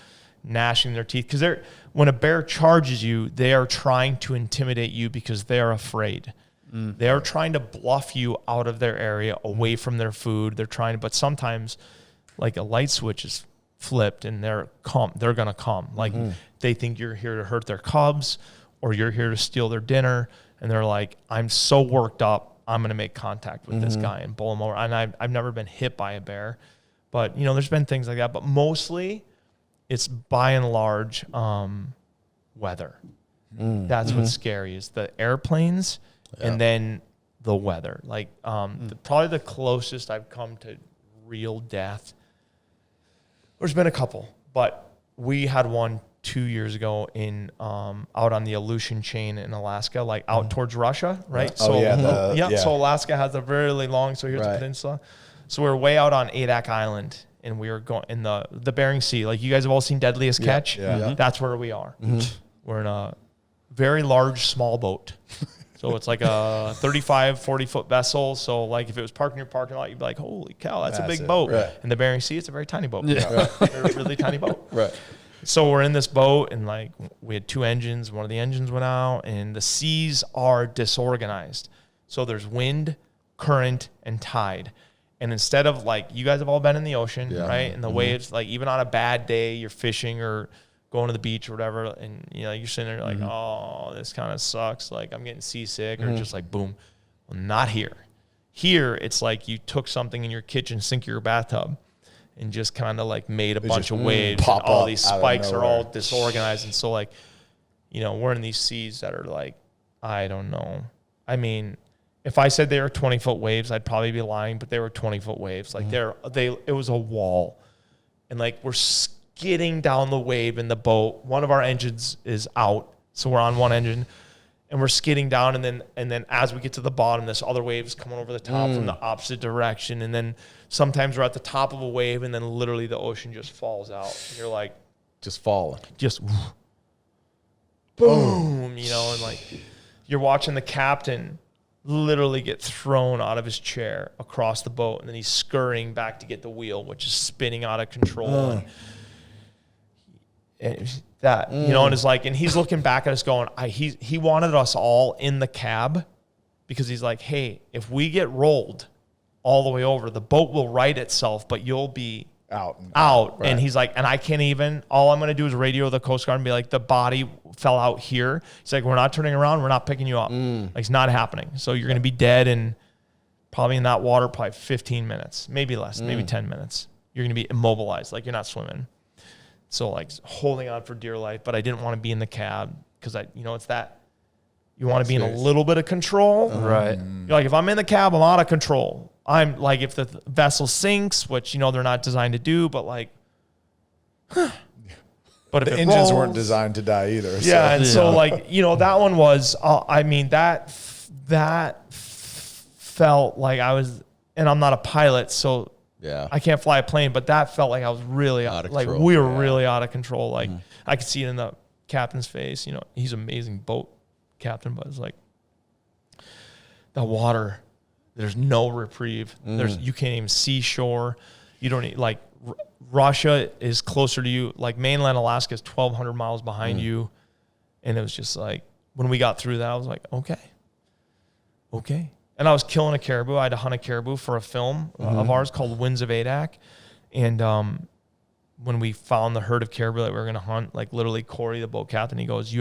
gnashing their teeth, because when a bear charges you, they are trying to intimidate you because they are afraid. They are trying to bluff you out of their area, away from their food. They're trying to, but sometimes like a light switch is flipped and they're going to come. Like they think you're here to hurt their cubs or you're here to steal their dinner. And they're like, I'm so worked up, I'm going to make contact with this guy and bowl him over. And I've never been hit by a bear, but there's been things like that, but mostly it's by and large weather. That's what's scary, is the airplanes and then the weather. Like probably the closest I've come to real death. There's been a couple, but we had one 2 years ago in out on the Aleutian chain in Alaska, like out towards Russia, right? So so Alaska has a really long. So here's the peninsula. So we're way out on Adak Island. And we were going in the Bering Sea. Like, you guys have all seen Deadliest Catch? Yeah. That's where we are. We're in a very large, small boat. So it's like a 35, 40-foot vessel. So, like, if it was parked in your parking lot, you'd be like, holy cow, that's a big boat. Right. In the Bering Sea, it's a very tiny boat. Yeah. A really tiny boat. Right. So we're in this boat, and, like, we had two engines. One of the engines went out, and the seas are disorganized. So there's wind, current, and tide. And instead of, like, you guys have all been in the ocean, right? And the waves, like, even on a bad day, you're fishing or going to the beach or whatever, and you're sitting there like, oh, this kind of sucks. Like, I'm getting seasick, or just like, boom. Well, not here. Here, it's like you took something in your kitchen sink, your bathtub, and just kind of like made a bunch of waves. And all these spikes are all disorganized, and so like, we're in these seas that are like, I don't know. I mean, if I said they were 20-foot waves, I'd probably be lying, but they were 20-foot waves. Like it was a wall, and like we're skidding down the wave in the boat. One of our engines is out, so we're on one engine, and we're skidding down. And then as we get to the bottom, this other wave's coming over the top from the opposite direction. And then sometimes we're at the top of a wave, and then literally the ocean just falls out. And you're like, just falling, just boom, and like you're watching the captain literally get thrown out of his chair across the boat, and then he's scurrying back to get the wheel, which is spinning out of control. And that, and it's like, and he's looking back at us going, he wanted us all in the cab, because he's like, hey, if we get rolled all the way over, the boat will right itself, but you'll be out. Right. And he's like, and I can't even, all I'm going to do is radio the Coast Guard and be like, the body fell out here. He's like, we're not turning around. We're not picking you up. Like, it's not happening. So you're going to be dead in probably in that water, probably 15 minutes, maybe less, maybe 10 minutes. You're going to be immobilized. Like, you're not swimming. So like holding on for dear life, but I didn't want to be in the cab, because it's that you want to be in a little bit of control. Right. You're like, if I'm in the cab, I'm out of control. I'm like, if the vessel sinks, which, you know, they're not designed to do, but like, but if the it engines rolls, weren't designed to die either. Yeah. And so like, you know, that one was, I mean, that felt like I was, and I'm not a pilot, so yeah, I can't fly a plane, but that felt like I was really out of like control. we were really out of control. Like I could see it in the captain's face. You know, he's an amazing boat captain, but it's like the water. There's no reprieve. You can't even see shore. You don't need, like Russia is closer to you. Like mainland Alaska is 1,200 miles behind you, and it was just like when we got through that, I was like, okay. And I was killing a caribou. I had to hunt a caribou for a film of ours called Winds of Adak. And when we found the herd of caribou that we were going to hunt, like literally Corey, the boat captain, he goes,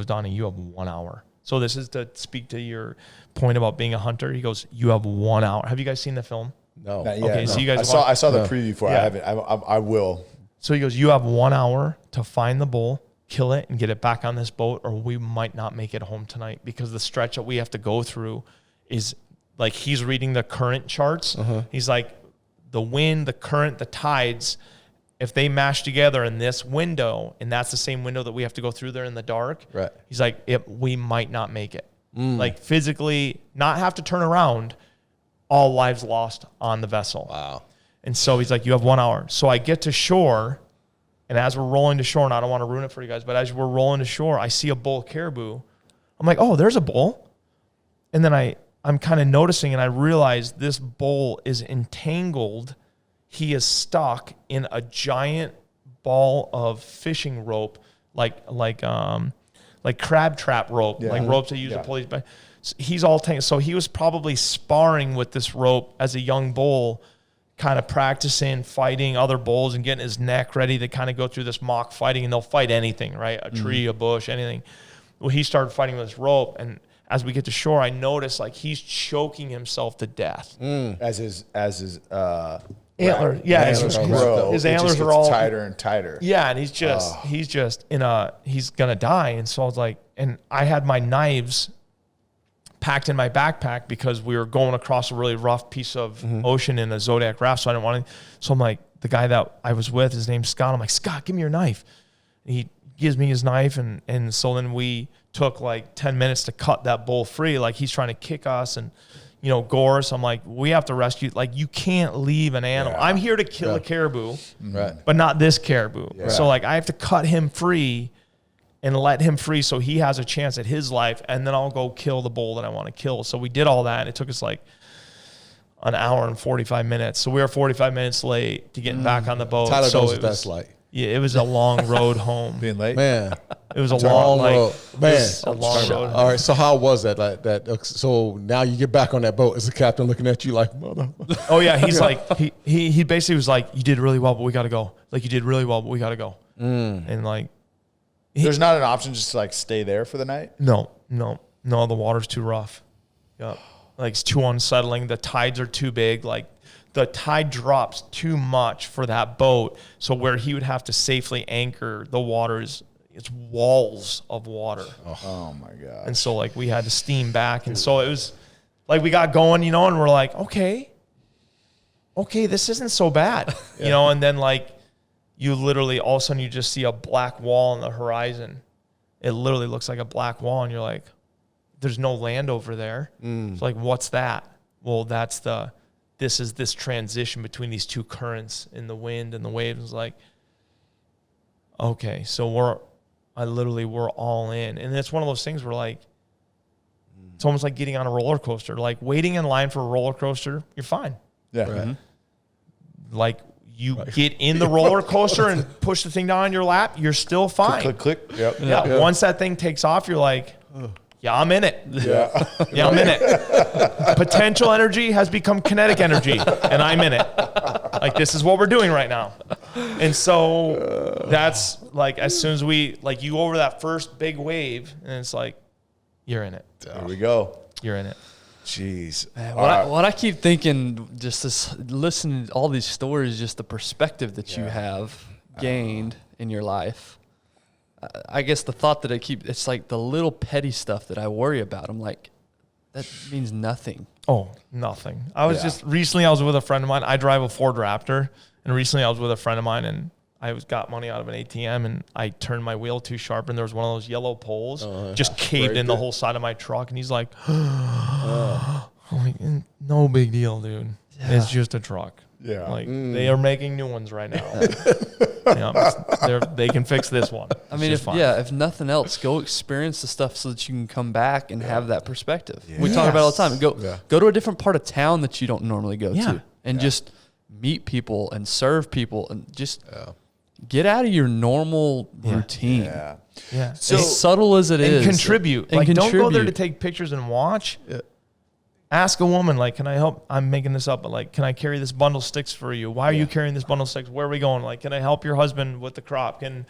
Donnie, you have 1 hour. So this is to speak to your point about being a hunter. He goes, you have 1 hour. Have you guys seen the film? No. Okay, so you guys I saw the preview for it. I haven't. I will. So he goes, you have 1 hour to find the bull, kill it, and get it back on this boat, or we might not make it home tonight, because the stretch that we have to go through is like, he's reading the current charts. He's like, the wind, the current, the tides, if they mash together in this window, and that's the same window that we have to go through there in the dark, right? He's like, we might not make it. Like physically not have to turn around, all lives lost on the vessel. Wow. And so he's like, you have 1 hour. So I get to shore, and as we're rolling to shore, and I don't want to ruin it for you guys, but as we're rolling to shore, I see a bull caribou. I'm like, oh, there's a bull. And then I'm kind of noticing, and I realize this bull is entangled. He is stuck in a giant ball of fishing rope, like crab trap rope, like ropes that you use to pull these back. So he's all tangled. So he was probably sparring with this rope as a young bull, kind of practicing fighting other bulls and getting his neck ready to kind of go through this mock fighting. And they'll fight anything, right? A tree, a bush, anything. Well, he started fighting with this rope, and as we get to shore, I notice like he's choking himself to death. As his antler, his antlers are all tighter and tighter. Yeah, and he's just he's gonna die. And so I was like, and I had my knives packed in my backpack because we were going across a really rough piece of ocean in a Zodiac raft, so I didn't want to. So I'm like, the guy that I was with, his name's Scott. I'm like, Scott, give me your knife. And he gives me his knife, and so then we took like 10 minutes to cut that bull free. Like he's trying to kick us and, you know, gore us. I'm like, we have to rescue. Like, you can't leave an animal. I'm here to kill a caribou, but not this caribou. So like I have to cut him free and let him free so he has a chance at his life, and then I'll go kill the bull that I want to kill. So we did all that, and it took us like an hour and 45 minutes. So we were 45 minutes late to getting back on the boat. Tyler so knows what that's like. Yeah, it was a long road home. Being late, man. It was a long road, man. A long road. All right, so how was that? Like that. So now you get back on that boat. Is the captain looking at you like, mother? Oh yeah, he's like, he basically was like, you did really well, but we got to go. Like, you did really well, but we got to go. And like, there's not an option just to like stay there for the night. No, the water's too rough. Yeah, like it's too unsettling. The tides are too big. Like, the tide drops too much for that boat. So where he would have to safely anchor, the water's, it's walls of water. Oh my God. And so like we had to steam back. And so it was like, we got going, you know, and we're like, okay, this isn't so bad, you know? And then like, you literally, all of a sudden you just see a black wall on the horizon. It literally looks like a black wall. And you're like, there's no land over there. It's like, what's that? Well, this is this transition between these two currents in the wind and the waves. It's like, okay, so we're all in. And it's one of those things where like, it's almost like getting on a roller coaster. Like, waiting in line for a roller coaster, you're fine. Yeah. Right. Like, you get in the roller coaster and push the thing down on your lap, you're still fine. Click. Yep. Yeah. Once that thing takes off, you're like, yeah, I'm in it. Yeah. I'm in it. Potential energy has become kinetic energy, and I'm in it. Like, this is what we're doing right now. And so that's like, as soon as you go over that first big wave, and it's like, you're in it. There we go. You're in it. Jeez. Man, what I keep thinking, just this, listening to all these stories, just the perspective that you have gained in your life. I guess the thought that it's like the little petty stuff that I worry about. I'm like, that means nothing. Oh, nothing. I was recently I was with a friend of mine. I drive a Ford Raptor, and recently I was with a friend of mine, and I got money out of an ATM, and I turned my wheel too sharp, and there was one of those yellow poles just caved in the whole side of my truck, and he's like, I'm like, no big deal, dude. Yeah. It's just a truck. Yeah. Like they are making new ones right now. They can fix this one. I mean, if nothing else, go experience the stuff so that you can come back and have that perspective. Yeah. We talk about it all the time. Go to a different part of town that you don't normally go to, and just meet people and serve people, and just get out of your normal routine. Yeah. So as subtle as it is, contribute. Don't go there to take pictures and watch. Yeah. Ask a woman, like, can I help? I'm making this up, but like, can I carry this bundle of sticks for you? Why are you carrying this bundle of sticks? Where are we going? Like, can I help your husband with the crop? Can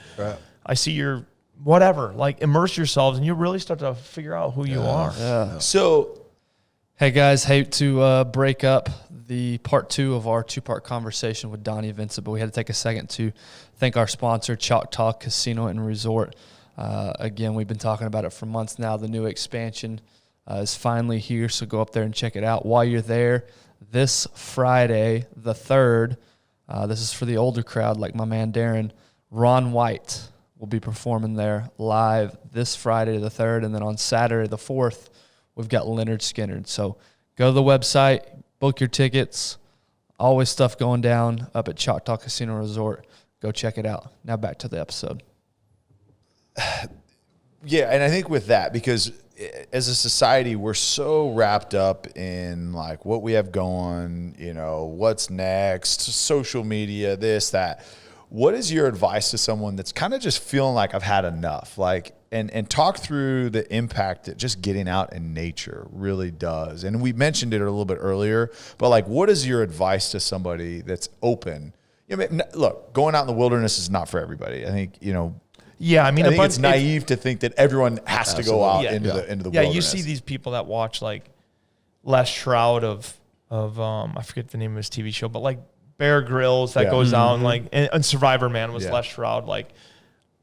I see your whatever? Like, immerse yourselves, and you really start to figure out who you are. Yeah. So, hey guys, hate to break up the part 2 of our 2-part conversation with Donnie Vincent, but we had to take a second to thank our sponsor, Choctaw Casino and Resort. Again, we've been talking about it for months now. The new expansion is finally here, so go up there and check it out. While you're there, this Friday, the 3rd, this is for the older crowd like my man Darren, Ron White will be performing there live this Friday the 3rd, and then on Saturday the 4th, we've got Leonard Skinner. So go to the website, book your tickets, always stuff going down up at Choctaw Casino Resort. Go check it out. Now back to the episode. Yeah, and I think with that, because as a society, we're so wrapped up in like what we have going, what's next, social media, this, that. What is your advice to someone that's kind of just feeling like I've had enough? Like, and talk through the impact that just getting out in nature really does. And we mentioned it a little bit earlier, but like, what is your advice to somebody that's open? Look, going out in the wilderness is not for everybody. I think, Yeah, I mean, I think it's naive to think that everyone has to go out into the wilderness. Yeah, you see these people that watch like Les Shroud of I forget the name of his TV show, but like Bear Grylls that goes down like and Survivor Man was Les Shroud. Like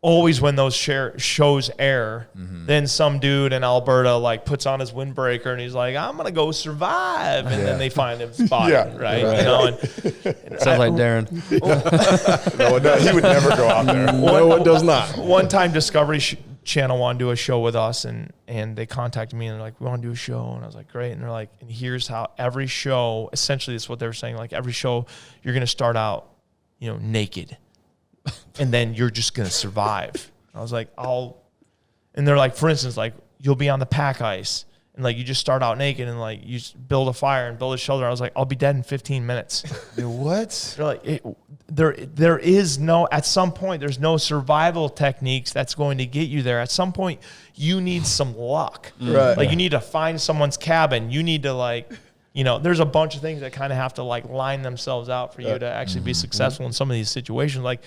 always when those shows air, then some dude in Alberta like puts on his windbreaker and he's like, I'm gonna go survive, and then they find him spotted, right? And sounds like Darren. No, he would never go out there. No, it does not. One time Discovery Channel wanted to do a show with us, and they contacted me and they're like, we want to do a show, and I was like, great. And they're like, and here's how every show, essentially that's what they were saying, like every show you're gonna start out, naked. And then you're just going to survive. I was like, and they're like, for instance, like you'll be on the pack ice and like you just start out naked and like you just build a fire and build a shelter. I was like, I'll be dead in 15 minutes. What? They're like, there is no, at some point, there's no survival techniques that's going to get you there. At some point, you need some luck. Right. Like you need to find someone's cabin. You need to like, there's a bunch of things that kind of have to like line themselves out for you to actually be successful in some of these situations. Like,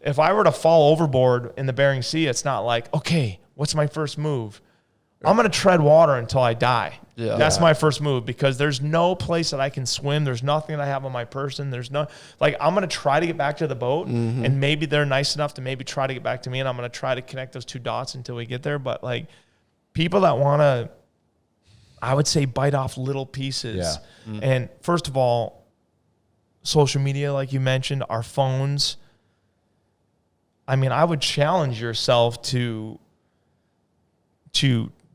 if I were to fall overboard in the Bering Sea, it's not like, okay, what's my first move? I'm going to tread water until I die. Yeah. That's my first move, because there's no place that I can swim. There's nothing that I have on my person. There's no, like, I'm going to try to get back to the boat, and maybe they're nice enough to maybe try to get back to me, and I'm going to try to connect those two dots until we get there. But like people that want to, I would say, bite off little pieces. Yeah. And first of all, social media, like you mentioned, our phones. I mean, I would challenge yourself to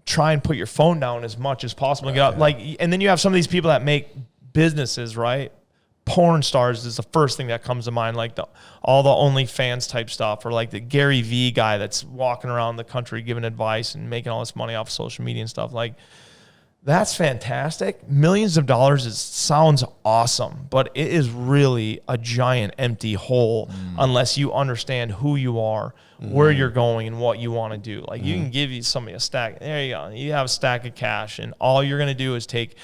try and put your phone down as much as possible. Right, and then you have some of these people that make businesses, right? Porn stars is the first thing that comes to mind, like all the OnlyFans type stuff, or like the Gary Vee guy that's walking around the country giving advice and making all this money off social media and stuff. Like, that's fantastic. Millions of dollars sounds awesome, but it is really a giant empty hole unless you understand who you are, where you're going, and what you want to do. Like you can give somebody a stack. There you go. You have a stack of cash, and all you're going to do is take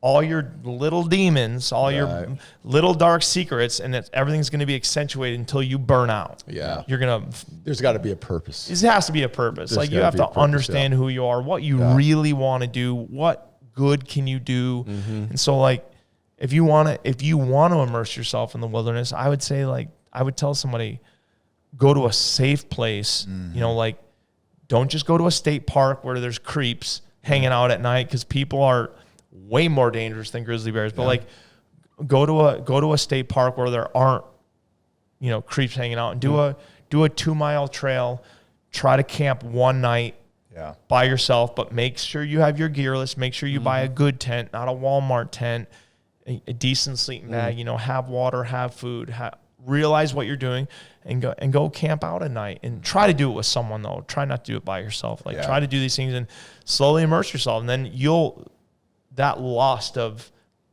all your little demons, all your little dark secrets, and everything's going to be accentuated until you burn out. Yeah. There's got to be a purpose. It has to be a purpose. Like you have to understand who you are, what you really want to do, what good can you do. And so like, if you want to immerse yourself in the wilderness, I would say, like, I would tell somebody, go to a safe place, like, don't just go to a state park where there's creeps. hanging out at night, because people are way more dangerous than grizzly bears. But like, go to a state park where there aren't, you know, creeps hanging out, and do a 2-mile trail. Try to camp one night by yourself, but make sure you have your gear list. Make sure you buy a good tent, not a Walmart tent, a decent sleeping bag, you know, have water, have food, realize what you're doing, and go camp out at night, and try to do it with someone though. Try not to do it by yourself. Like try to do these things and slowly immerse yourself. And then that lust of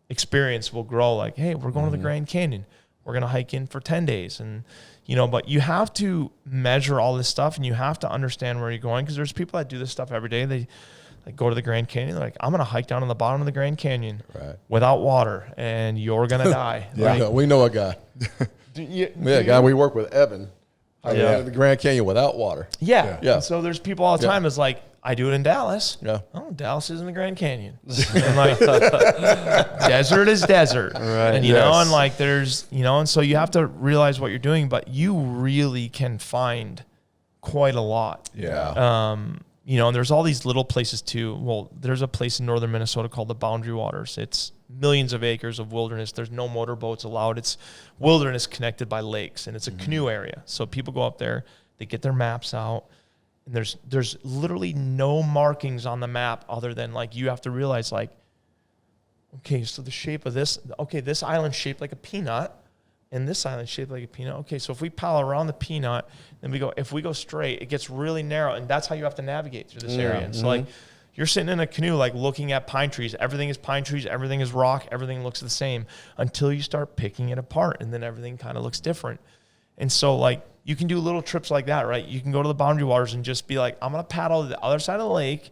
experience will grow. Like, hey, we're going to the Grand Canyon. We're going to hike in for 10 days. And, you know, but you have to measure all this stuff, and you have to understand where you're going, because there's people that do this stuff every day. They like go to the Grand Canyon. They're like, I'm going to hike down to the bottom of the Grand Canyon without water, and you're going to die. We know a guy. A guy we work with, Evan, hiking down to the Grand Canyon without water. Yeah. And so there's people all the time. It's like, I do it in Dallas. Yeah. Oh, Dallas isn't the Grand Canyon. And like, desert is desert. Right. And, you know, and like there's, you know, and so you have to realize what you're doing, but you really can find quite a lot. Yeah. You know, and there's all these little places too. Well, there's a place in northern Minnesota called the Boundary Waters. It's millions of acres of wilderness. There's no motorboats allowed. It's wilderness connected by lakes, and it's a canoe area. So people go up there, they get their maps out. And there's literally no markings on the map other than like, you have to realize like, okay, so the shape of this, okay, this island's shaped like a peanut, and this island's shaped like a peanut. Okay, so if we paddle around the peanut, then if we go straight, it gets really narrow, and that's how you have to navigate through this area. And so like, you're sitting in a canoe, like looking at pine trees. Everything is pine trees. Everything is rock. Everything looks the same until you start picking it apart, and then everything kind of looks different. And so like, you can do little trips like that, right? You can go to the Boundary Waters and just be like, I'm going to paddle to the other side of the lake,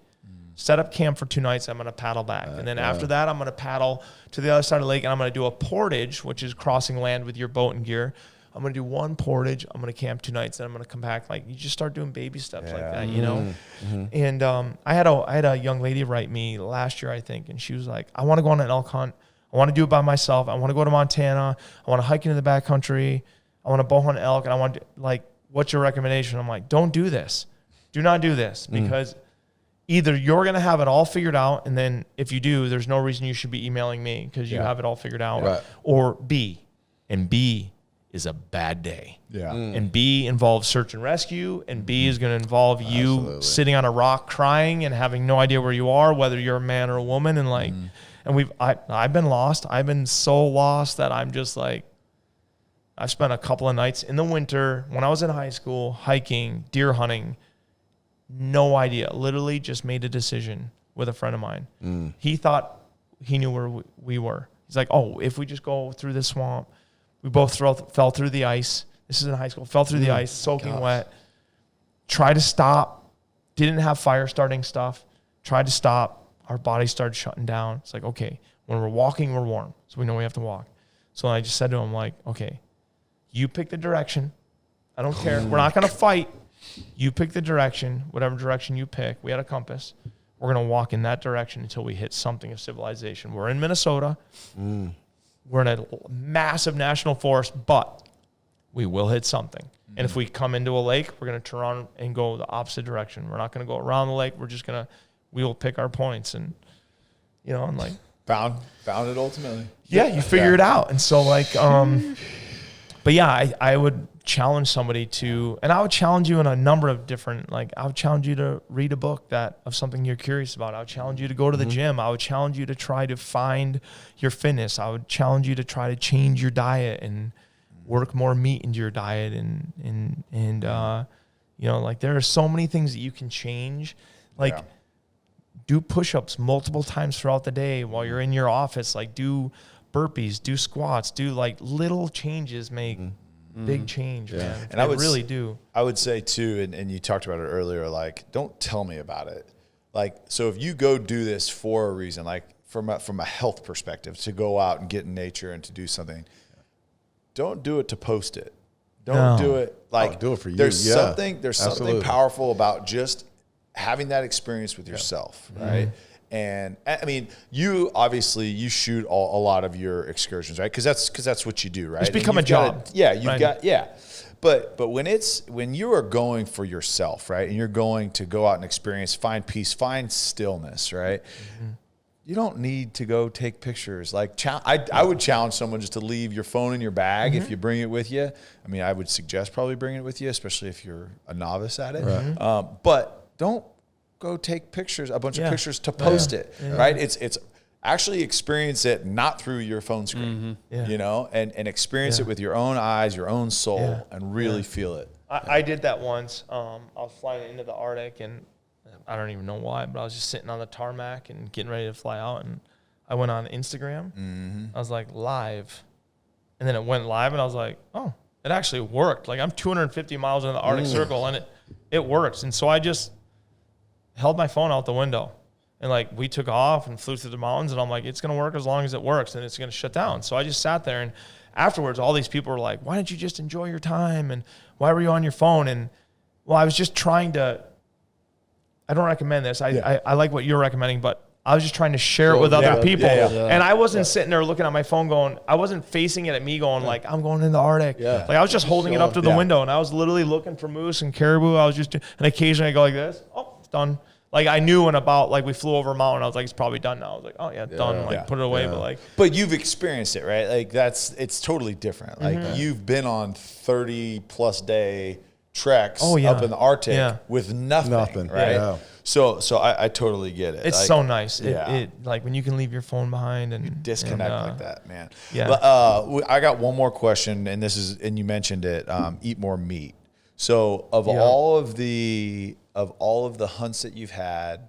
set up camp for 2 nights. I'm going to paddle back. And then after that, I'm going to paddle to the other side of the lake, and I'm going to do a portage, which is crossing land with your boat and gear. I'm going to do one portage. I'm going to camp 2 nights. Then I'm going to come back. Like, you just start doing baby steps like that, you know? And I had a young lady write me last year, I think, and she was like, I want to go on an elk hunt. I want to do it by myself. I want to go to Montana. I want to hike into the backcountry. I want to bow hunt elk, and I want to, like, what's your recommendation? I'm like, don't do this. Do not do this, because either you're going to have it all figured out, and then if you do, there's no reason you should be emailing me because you have it all figured out. Or B is a bad day. And B involves search and rescue, and B is going to involve you sitting on a rock crying and having no idea where you are, whether you're a man or a woman. And like, and I've been lost. I've been so lost that I'm just like, I've spent a couple of nights in the winter when I was in high school hiking, deer hunting, no idea. Literally just made a decision with a friend of mine. He thought he knew where we were. He's like, oh, if we just go through this swamp, we both fell through the ice. This is in high school. Fell through the ice, soaking wet. Tried to stop. Didn't have fire starting stuff. Tried to stop. Our bodies started shutting down. It's like, okay, when we're walking, we're warm. So we know we have to walk. So I just said to him, like, okay, you pick the direction. I don't care. We're not going to fight. You pick the direction, whatever direction you pick. We had a compass. We're going to walk in that direction until we hit something of civilization. We're in Minnesota. We're in a massive national forest, but we will hit something. And if we come into a lake, we're going to turn around and go the opposite direction. We're not going to go around the lake. We're just going to, we will pick our points. And, you know, and like. Found it ultimately. Yeah, you figure it out. And so like, but yeah, I would challenge somebody to, and I would challenge you in a number of different, like, I would challenge you to read a book of something you're curious about. I would challenge you to go to the gym. I would challenge you to try to find your fitness. I would challenge you to try to change your diet and work more meat into your diet. And you know, like, there are so many things that you can change. Like, do push-ups multiple times throughout the day while you're in your office. Like, do burpees, do squats, do like little changes make big change, man. And I would really do. I would say too, and you talked about it earlier, like, don't tell me about it. Like, so if you go do this for a reason, like from a health perspective, to go out and get in nature and to do something, don't do it to post it. Don't do it like, do it for you. There's something powerful about just having that experience with yourself, right? And I mean, you obviously you shoot a lot of your excursions, right? Because that's what you do, right? It's become a job. But when you are going for yourself, right, and you're going to go out and experience, find peace, find stillness, right? Mm-hmm. You don't need to go take pictures. Like I would challenge someone just to leave your phone in your bag if you bring it with you. I mean, I would suggest probably bringing it with you, especially if you're a novice at it. Right. But don't go take pictures, a bunch of pictures to post it, right? It's actually experience it not through your phone screen, you know, and experience it with your own eyes, your own soul, and really feel it. I did that once. I was flying into the Arctic, and I don't even know why, but I was just sitting on the tarmac and getting ready to fly out, and I went on Instagram. I was like, live. And then it went live, and I was like, oh, it actually worked. Like, I'm 250 miles in the Arctic Circle, and it works. And so I just held my phone out the window. And, like, we took off and flew through the mountains, and I'm like, it's going to work as long as it works, and it's going to shut down. So I just sat there, and afterwards, all these people were like, why didn't you just enjoy your time? And why were you on your phone? And, well, I was just trying to – I don't recommend this. I like what you're recommending, but I was just trying to share it with other people. And I wasn't sitting there looking at my phone going – I wasn't facing it at me going like, I'm going in the Arctic. Like, I was just holding it up to the window, and I was literally looking for moose and caribou. I was just – and occasionally I go like this. Oh, it's done. Like, I knew when about, like, we flew over a mountain, I was like, it's probably done now. I was like, oh, yeah, done. Like, put it away. But you've experienced it, right? Like, it's totally different. Like, you've been on 30-plus day treks up in the Arctic with nothing, right? Yeah. So I totally get it. It's like, so nice. It like, when you can leave your phone behind and you disconnect like that, man. Yeah. But I got one more question, and you mentioned it, eat more meat. So of all of the hunts that you've had,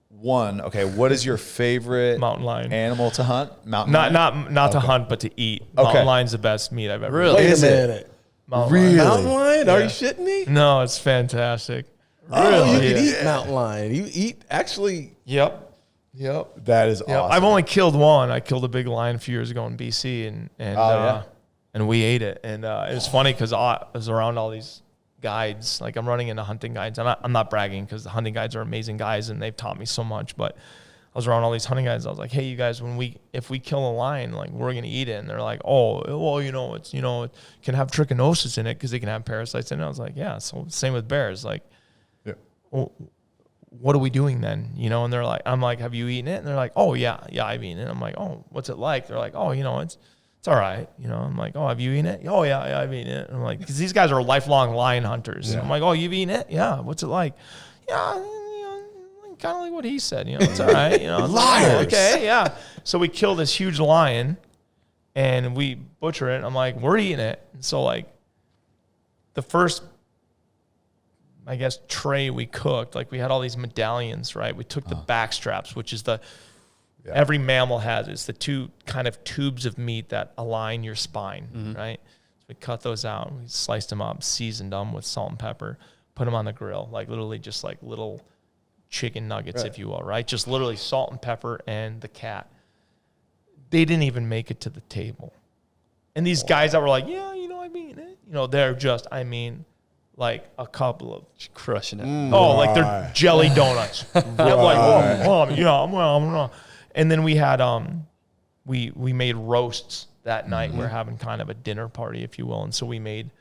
what is your favorite mountain lion animal to hunt? Not to hunt, but to eat. Mountain lion's the best meat I've ever eaten. Wait a minute. Mountain lion? Are you shitting me? No, it's fantastic. Really? You can eat mountain lion. You eat actually. Yep. That is awesome. I've only killed one. I killed a big lion a few years ago in BC, and we ate it. And it was funny because I was around all these guides. Like, I'm running into hunting guides. I'm not bragging because the hunting guides are amazing guys and they've taught me so much. But I was around all these hunting guides. I was like, hey, you guys, if we kill a lion, like, we're gonna eat it. And they're like, oh, well, it can have trichinosis in it because it can have parasites in it. I was like, yeah. So same with bears. Like, well, what are we doing then? And they're like, I'm like, have you eaten it? And they're like, oh yeah, I've eaten it. I'm like, oh, what's it like? They're like, oh, it's all right. I'm like, oh, have you eaten it? Oh yeah, I've eaten it. And I'm like, because these guys are lifelong lion hunters. I'm like, oh, you've eaten it? Yeah. What's it like? Yeah, kind of like what he said. It's all right. Liars. Like, okay, yeah. So we kill this huge lion, and we butcher it. And I'm like, we're eating it. And so, like, the first, I guess, tray we cooked, like, we had all these medallions, right? We took the back straps, which is every mammal has. It's the two kind of tubes of meat that align your spine, right? So we cut those out. We sliced them up, seasoned them with salt and pepper, put them on the grill, like literally just like little chicken nuggets, if you will, right? Just literally salt and pepper and the cat. They didn't even make it to the table. And these guys that were like, yeah, I've eaten it. They're just, like a couple of crushing it. Like they're jelly donuts. I'm like, and then we had we made roasts that night. We're having kind of a dinner party, if you will. And so we made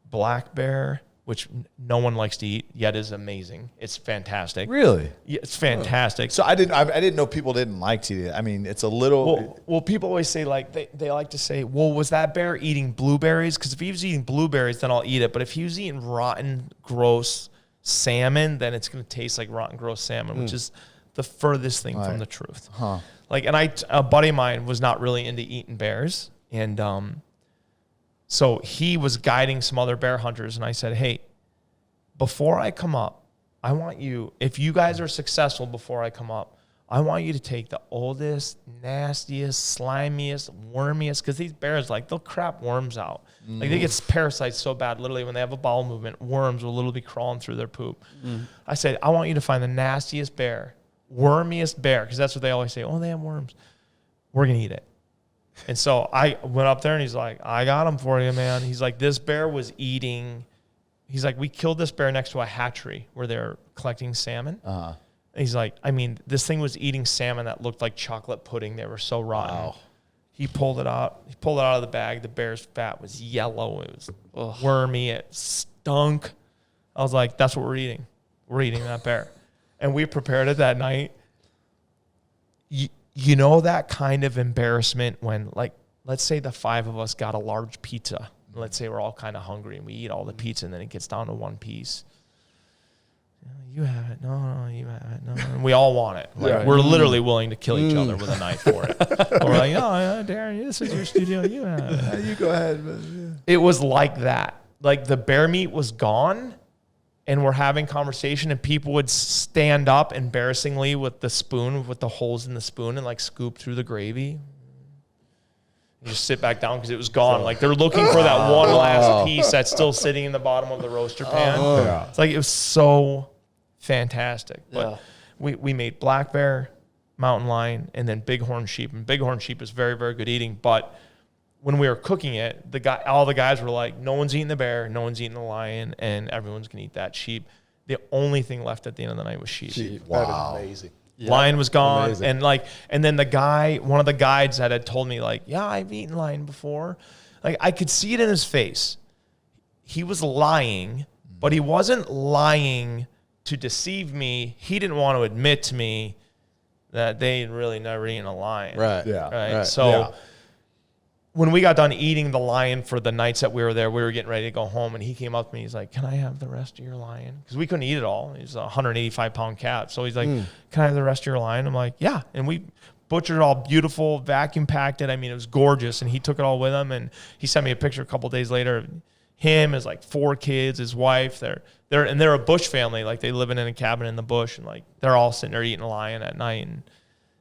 black bear, which no one likes to eat, yet is amazing. It's fantastic. Really? Yeah, it's fantastic. So I didn't know people didn't like to eat it. I mean, it's a little. Well, people always say, like, they like to say, well, was that bear eating blueberries? Because if he was eating blueberries, then I'll eat it. But if he was eating rotten, gross salmon, then it's going to taste like rotten, gross salmon, which is the furthest thing from the truth. Like, and a buddy of mine was not really into eating bears, and so he was guiding some other bear hunters, and I said, hey, before I come up, I want you, if you guys are successful before I come up, I want you to take the oldest, nastiest, slimiest, wormiest, because these bears, like, they'll crap worms out. Like, they get parasites so bad, literally, when they have a bowel movement, worms will literally be crawling through their poop. I said, I want you to find the nastiest bear, wormiest bear, because that's what they always say. Oh, they have worms. We're going to eat it. And so I went up there, and he's like, I got him for you, man. He's like, this bear was eating. He's like, we killed this bear next to a hatchery where they're collecting salmon. And he's like, I mean, this thing was eating salmon that looked like chocolate pudding. They were so rotten. Wow. He pulled it out. He pulled it out of the bag. The bear's fat was yellow. It was wormy. It stunk. I was like, that's what we're eating. We're eating that bear. And we prepared it that night. You know that kind of embarrassment when, like, let's say the 5 of us got a large pizza. Let's say we're all kind of hungry and we eat all the pizza and then it gets down to one piece. You have it. No, you have it. No. And we all want it. Like, we're literally willing to kill each other with a knife for it. We're like, oh, Darren, this is your studio. You have it. You go ahead. It was like that. Like the bear meat was gone and we're having conversation and people would stand up embarrassingly with the spoon, with the holes in the spoon and like scoop through the gravy. You just sit back down because it was gone. Like they're looking for that one last piece that's still sitting in the bottom of the roaster pan. It's like, it was so fantastic. But we made black bear, mountain lion, and then bighorn sheep. And bighorn sheep is very, very good eating. But when we were cooking it, all the guys were like, no one's eating the bear, no one's eating the lion, and everyone's gonna eat that sheep. The only thing left at the end of the night was sheep. Wow. That is amazing. Yeah. Lion was gone. Amazing. And then one of the guides that had told me, like, yeah, I've eaten lion before. Like, I could see it in his face. He was lying, but he wasn't lying to deceive me. He didn't want to admit to me that they had really never eaten a lion. Right. Yeah. Right. So when we got done eating the lion for the nights that we were there, we were getting ready to go home, and he came up to me. He's like, can I have the rest of your lion? Because we couldn't eat it all. He's a 185-pound cat. So he's like, can I have the rest of your lion? I'm like, yeah. And we butchered it all beautiful, vacuum packed it. I mean, it was gorgeous. And he took it all with him. And he sent me a picture a couple days later. Him, his like 4 kids, his wife. They're a bush family. Like they live in a cabin in the bush, and like they're all sitting there eating a lion at night. And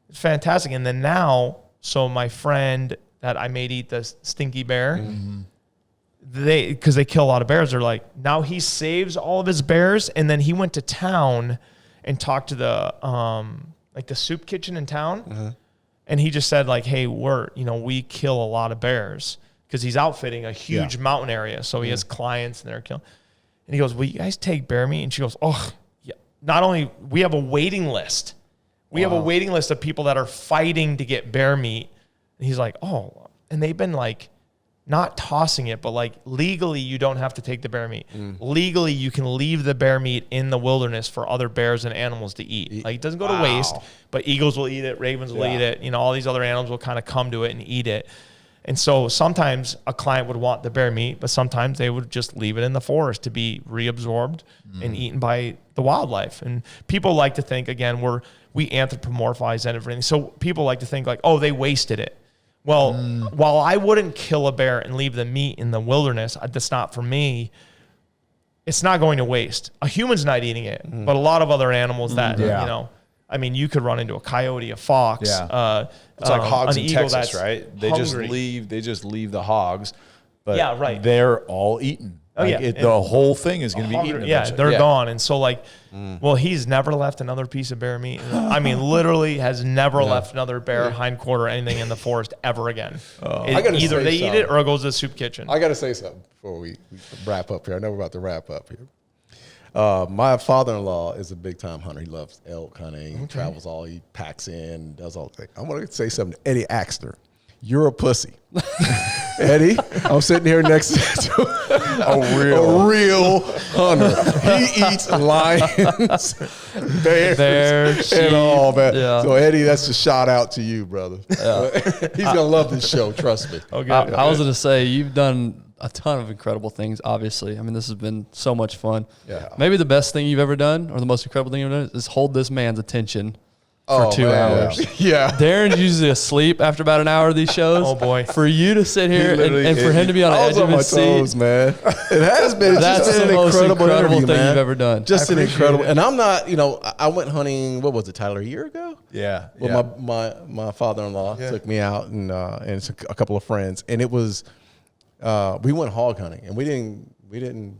it's fantastic. And then now, so my friend that I made eat the stinky bear, because they kill a lot of bears, they're like, now he saves all of his bears, and then he went to town and talked to the like the soup kitchen in town, and he just said like, hey, we kill a lot of bears, because he's outfitting a huge mountain area, so he has clients and they're killing. And he goes, will you guys take bear meat? And she goes, oh yeah. Not only we have a waiting list, we have a waiting list of people that are fighting to get bear meat. And he's like, oh, and they've been like not tossing it, but like legally you don't have to take the bear meat. Legally you can leave the bear meat in the wilderness for other bears and animals to eat. Like it doesn't go to waste, but eagles will eat it, ravens will eat it. All these other animals will kind of come to it and eat it. And so sometimes a client would want the bear meat, but sometimes they would just leave it in the forest to be reabsorbed and eaten by the wildlife. And people like to think, again, we anthropomorphize everything. So people like to think like, oh, they wasted it. Well, while I wouldn't kill a bear and leave the meat in the wilderness, that's not for me. It's not going to waste. A human's not eating it, but a lot of other animals that, I mean, you could run into a coyote, a fox. Yeah. It's like hogs in Texas, right? They hungry. just leave the hogs, but they're all eaten. Oh, the whole thing is going to be eaten. Yeah, they're gone. And so like, well, he's never left another piece of bear meat. I mean, literally has never left another bear hindquarter or anything in the forest ever again. Either they eat it or it goes to the soup kitchen. I got to say something before we wrap up here. I know we're about to wrap up here. My father-in-law is a big-time hunter. He loves elk hunting. He travels all. He packs in, does all the things. I want to say something to Eddie Axter. You're a pussy. Eddie, I'm sitting here next to a real hunter. He eats lions, bears, and all that. Yeah. So, Eddie, that's a shout out to you, brother. Yeah. He's going to love this show. Trust me. Okay. I was going to say, you've done a ton of incredible things, obviously. I mean, this has been so much fun. Yeah. Maybe the best thing you've ever done, or the most incredible thing you've ever done, is hold this man's attention for 2 hours. Yeah. Darren's usually asleep after about an hour of these shows. Oh, boy. For you to sit here and for him to be on the edge of his seat. Man. It has been. That's just the most incredible thing you've ever done. Just an incredible. And I'm not, I went hunting, what was it, Tyler, a year ago? Yeah. Well, my father-in-law took me out and a couple of friends. And it was, we went hog hunting. And we didn't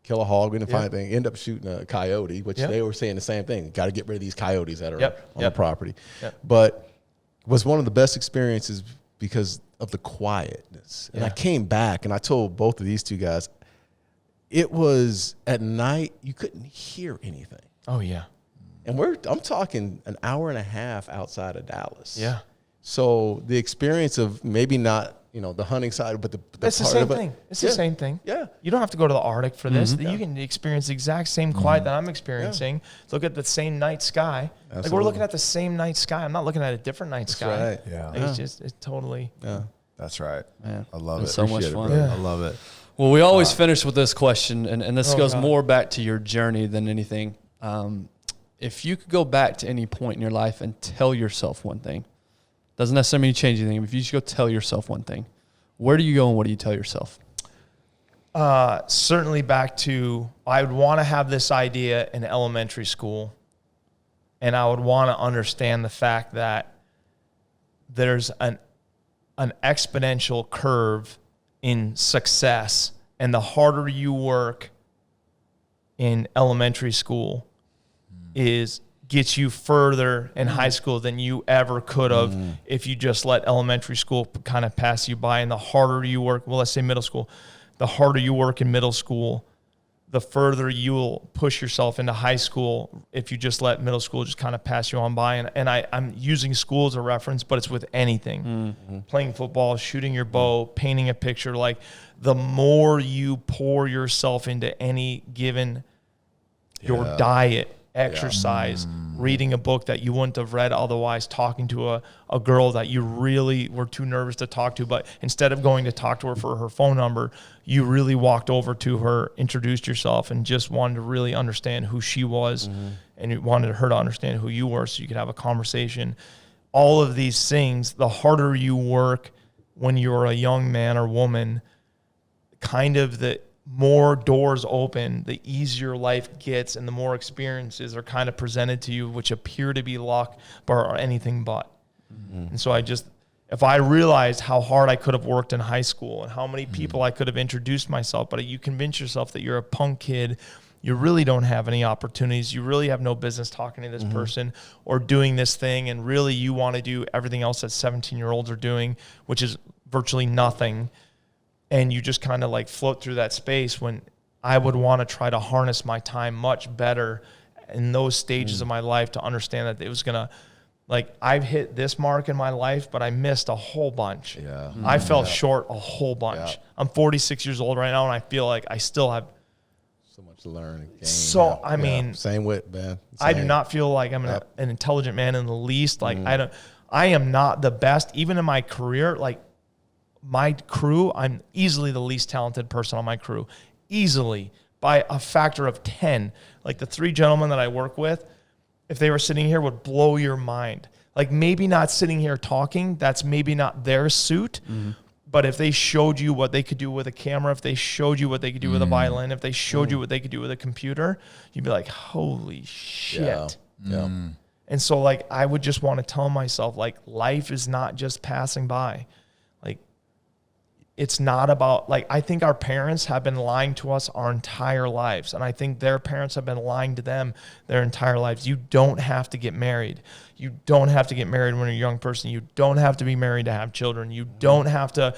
kill a hog. We didn't find anything. End up shooting a coyote, which they were saying the same thing. Got to get rid of these coyotes that are on the property. Yep. But it was one of the best experiences because of the quietness. And I came back and I told both of these two guys, it was at night, you couldn't hear anything. Oh, yeah. And I'm talking an hour and a half outside of Dallas. Yeah. So the experience of maybe not, the hunting side, but it's the same thing. It's the same thing. Yeah. You don't have to go to the Arctic for this. You can experience the exact same quiet that I'm experiencing. Yeah. Look at the same night sky. Absolutely. Like we're looking at the same night sky. I'm not looking at a different night sky. Right. Yeah. Like it's totally. Yeah. That's right. Man, I love it. So much Appreciate fun. it, Yeah. I love it. Well, we always finish with this question, and this goes God. more back to your journey than anything. If you could go back to any point in your life and tell yourself one thing, doesn't necessarily mean change anything. If you just go tell yourself one thing, where do you go and what do you tell yourself? Certainly back to, I would want to have this idea in elementary school, and I would want to understand the fact that there's an exponential curve in success, and the harder you work in elementary school gets you further in high school than you ever could have if you just let elementary school kind of pass you by. And the harder you work, well, let's say middle school, the harder you work in middle school, the further you'll push yourself into high school if you just let middle school just kind of pass you on by. And I'm using school as a reference, but it's with anything. Playing football, shooting your bow, painting a picture. Like the more you pour yourself into any given, your diet, exercise, reading a book that you wouldn't have read otherwise, talking to a girl that you really were too nervous to talk to, but instead of going to talk to her for her phone number, you really walked over to her, introduced yourself, and just wanted to really understand who she was, and you wanted her to understand who you were so you could have a conversation. All of these things, the harder you work when you're a young man or woman, kind of the more doors open, the easier life gets, and the more experiences are kind of presented to you, which appear to be luck, but are anything but. And so if I realized how hard I could have worked in high school and how many people I could have introduced myself, but you convince yourself that you're a punk kid, you really don't have any opportunities, you really have no business talking to this person or doing this thing, and really you want to do everything else that 17-year-olds are doing, which is virtually nothing. And you just kind of like float through that space, when I would want to try to harness my time much better in those stages of my life to understand that it was going to, like, I've hit this mark in my life, but I missed a whole bunch. Yeah. I fell short a whole bunch. Yeah. I'm 46 years old right now, and I feel like I still have So much to learn. And gain. So, I mean, same with, man. I do not feel like I'm an intelligent man in the least. Like I am not the best, even in my career. Like, my crew, I'm easily the least talented person on my crew, easily by a factor of 10. Like the three gentlemen that I work with, if they were sitting here, would blow your mind. Like maybe not sitting here talking, that's maybe not their suit, but if they showed you what they could do with a camera, if they showed you what they could do with a violin, if they showed you what they could do with a computer, you'd be like, holy shit. Yeah. And so like, I would just want to tell myself, like, life is not just passing by. Like, it's not about, like, I think our parents have been lying to us our entire lives. And I think their parents have been lying to them their entire lives. You don't have to get married. You don't have to get married when you're a young person. You don't have to be married to have children. You don't have to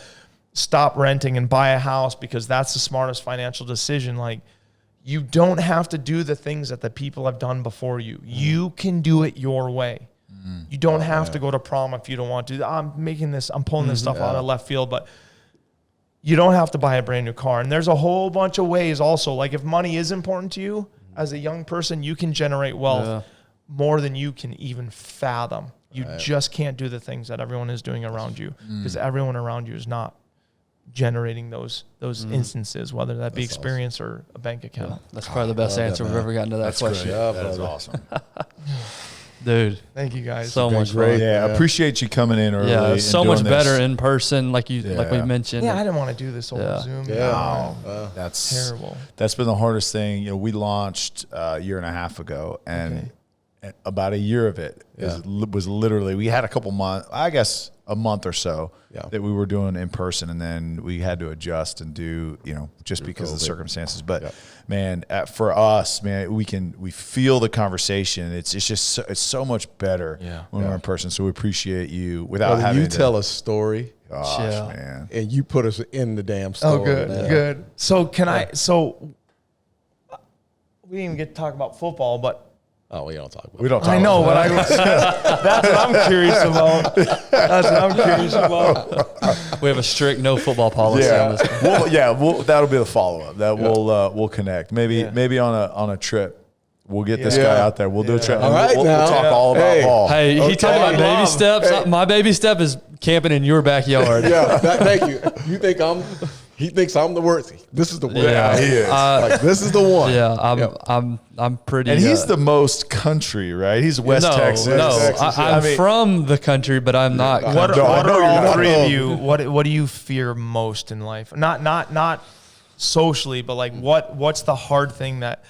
stop renting and buy a house because that's the smartest financial decision. Like, you don't have to do the things that the people have done before you. You can do it your way. You don't have to go to prom if you don't want to. I'm pulling this stuff out of left field, but you don't have to buy a brand new car. And there's a whole bunch of ways also. Like, if money is important to you as a young person, you can generate wealth more than you can even fathom. You just can't do the things that everyone is doing around you, because everyone around you is not generating those instances, whether that be experience or a bank account. That's probably the best answer we've ever gotten to that question. That is awesome. Dude, thank you guys. So much great. fun. Yeah, I appreciate you coming in early. Yeah, it's so and much doing better this. in person, like we mentioned. Yeah, I didn't want to do this over Zoom. That's terrible. That's been the hardest thing. You know, we launched a year and a half ago, and about a year of it was literally, we had a couple months, I guess a month or so that we were doing in person, and then we had to adjust and do, just because of the circumstances. But man, for us, man, we feel the conversation. It's just it's so much better when we're in person. So we appreciate you without having you tell a story. Gosh, man. And you put us in the damn story. Oh, good. So we didn't even get to talk about football, but Oh, we don't talk about. We don't. Talk I know, about but that's what I'm curious about. That's what I'm curious about. We have a strict no football policy on this one. That'll be the follow up. That we'll connect. Maybe on a trip. We'll get this guy out there. We'll do a trip. All right, we'll talk all about ball. Hey, he talked about baby steps. Hey. My baby step is camping in your backyard. Thank you. He thinks I'm the worst. This is the one. Yeah, he is. This is the one. Yeah, I'm pretty. And he's the most country, right? He's West Texas. No, I'm from the country, but I'm not. What are all three of you? What do you fear most in life? Not socially, but like what's the hard thing that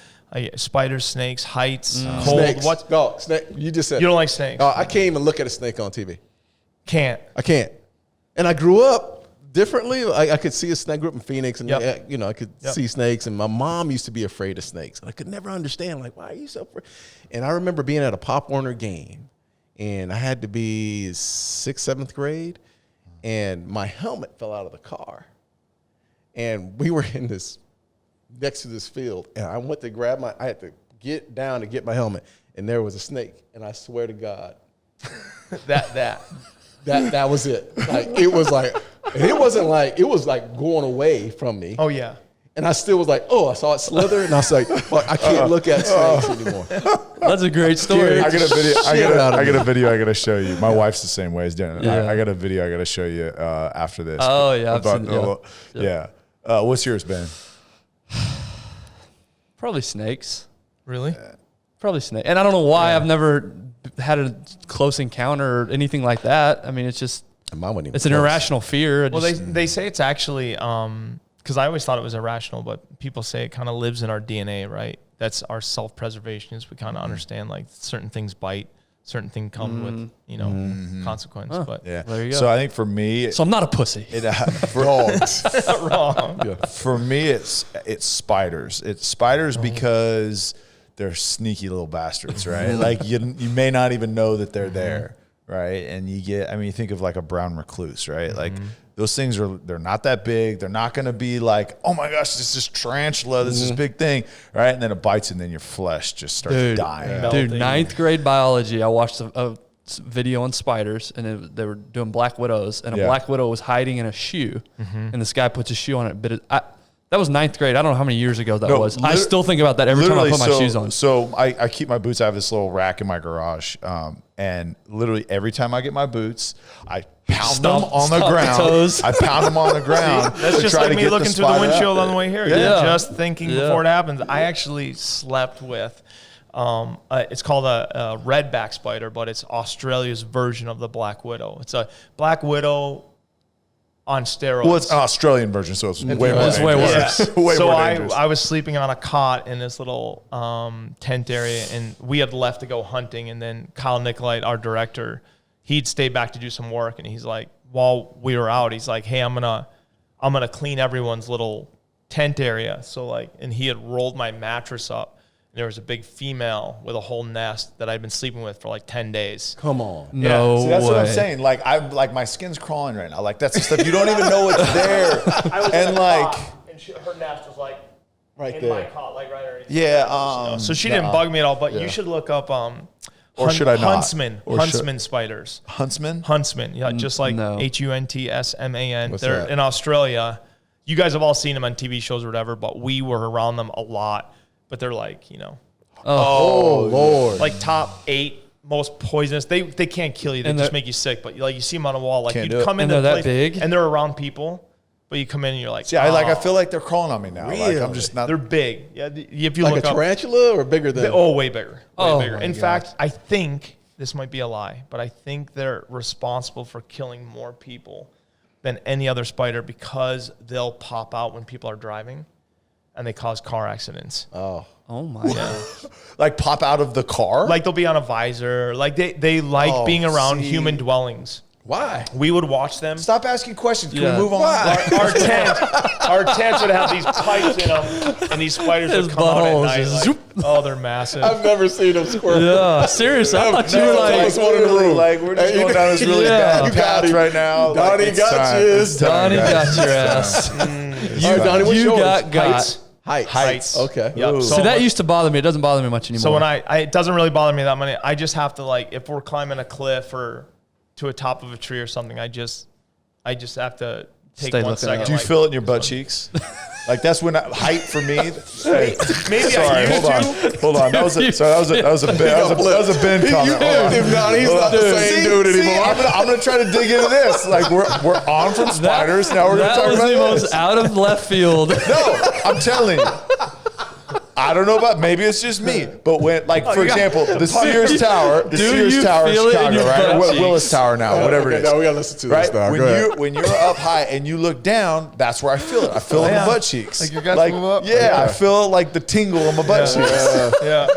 spiders, snakes, heights, cold? Snakes. Snake. You just said you don't like snakes. I can't even look at a snake on TV. I can't. And I grew up differently. I could see a snake. I grew up in Phoenix, and I could see snakes. And my mom used to be afraid of snakes, and I could never understand, like, why are you so afraid? And I remember being at a Pop Warner game, and I had to be 6th, 7th grade, and my helmet fell out of the car, and we were in this next to this field, and I went to grab I had to get down to get my helmet, and there was a snake, and I swear to God, that was it. Like it was like, and it wasn't like, it was like going away from me. Oh yeah. And I still was like, I saw it slither, and I was like, fuck, I can't look at snakes anymore. That's a great story. I got a video. I got a video I got to show you. My wife's the same way as Darren. Yeah. I got a video I got to show you after this. Oh yeah. What's yours, Ben? Probably snakes. Really? Probably snake. And I don't know why I've never had a close encounter or anything like that. I mean, it's just it's an irrational fear. Well, they say it's actually because I always thought it was irrational, but people say it kind of lives in our DNA, right? That's our self-preservation. Is we kind of understand like certain things bite, certain things come with consequence. But Yeah, there you go. So I think for me, So I'm not a pussy. wrong. For me, it's spiders. It's spiders because they're sneaky little bastards, right? Like you may not even know that they're there, right? And you think of like a brown recluse, right? Like those things they're not that big. They're not going to be like, oh my gosh, this is tarantula, this is big thing, right? And then it bites, and then your flesh just starts dying. Dude, 9th grade biology, I watched a video on spiders, and they were doing black widows, and a black widow was hiding in a shoe, and this guy puts a shoe on it, but that was 9th grade. I don't know how many years ago that was. I still think about that every time I put my shoes on. So I keep my boots. I have this little rack in my garage. And literally every time I get my boots, I pound them on the ground. I pound them on the ground. That's just like me looking through the windshield on the way here. Yeah. Just thinking before it happens. I actually slept with, it's called a redback spider, but it's Australia's version of the black widow. It's a black widow on steroids. Well, it's an Australian version, so it's way more dangerous. Way worse. Way so more dangerous. I was sleeping on a cot in this little tent area, and we had left to go hunting. And then Kyle Nicolite, our director, he'd stay back to do some work, and he's like, while we were out, he's like, "Hey, I'm gonna clean everyone's little tent area." So like, and he had rolled my mattress up. There was a big female with a whole nest that I'd been sleeping with for like 10 days. Come on. No See, that's way. what I'm saying. Like my skin's crawling right now. Like that's the stuff you don't even know it's there. I was and in a like cot, and her nest was like Right in there. my cot, like right underneath. yeah. So she didn't bug me at all. But you should look up should I not? Huntsman spiders. Huntsman. Yeah, just like No. Huntsman. What's They're that? in Australia. You guys have all seen them on TV shows or whatever, but we were around them a lot. But they're like, Oh, Lord. like top 8 most poisonous. They can't kill you. They just make you sick. But like you see them on a wall, like Can't you do it. come in And the they're place that big? and they're around people, but you come in and you're like, Yeah, I feel like they're crawling on me now. Like I'm just not. they're big. Yeah, if you Like look a up, tarantula or bigger than? way bigger. Way Oh bigger. my In gosh. fact, I think this might be a lie, but I think they're responsible for killing more people than any other spider because they'll pop out when people are driving and they cause car accidents. Oh my God. Like pop out of the car. Like they'll be on a visor. Like they like being around human dwellings. Why? We would watch them. Stop asking questions. Can Yeah. we move on? Our tents would have these pipes in them, and these spiders His would come out at buttholes night. just Like, they're massive. I've never seen them squirm. Yeah, seriously. I thought you were Always like, one in the room. Like we're just going down this really Yeah. bad path right now. Donnie Like, it's got time. you. It's time, Donnie guys. got your ass. All right, Donnie, what's You yours? got Heights? Heights. Okay. Yep. So that used to bother me. It doesn't bother me much anymore. So when it doesn't really bother me that much. I just have to, like, if we're climbing a cliff or to a top of a tree or something, I just have to take 1 second. Do you feel it in your butt cheeks? Like that's when height for me. Maybe sorry, hold on. That was a Ben comment. He's not the same dude anymore. I'm gonna try to dig into this. Like we're on from spiders. Now we're gonna talk about this. That was the most out of left field. No, I'm telling you. I don't know about, maybe it's just me, but when, like, for example, the Sears Tower in Chicago, right? Willis Tower now, whatever it is. No, we gotta listen to this now. When you're up high and you look down, that's where I feel it. I feel it in my butt cheeks. Like your guts move up? Yeah, I feel like the tingle in my butt cheeks. Yeah,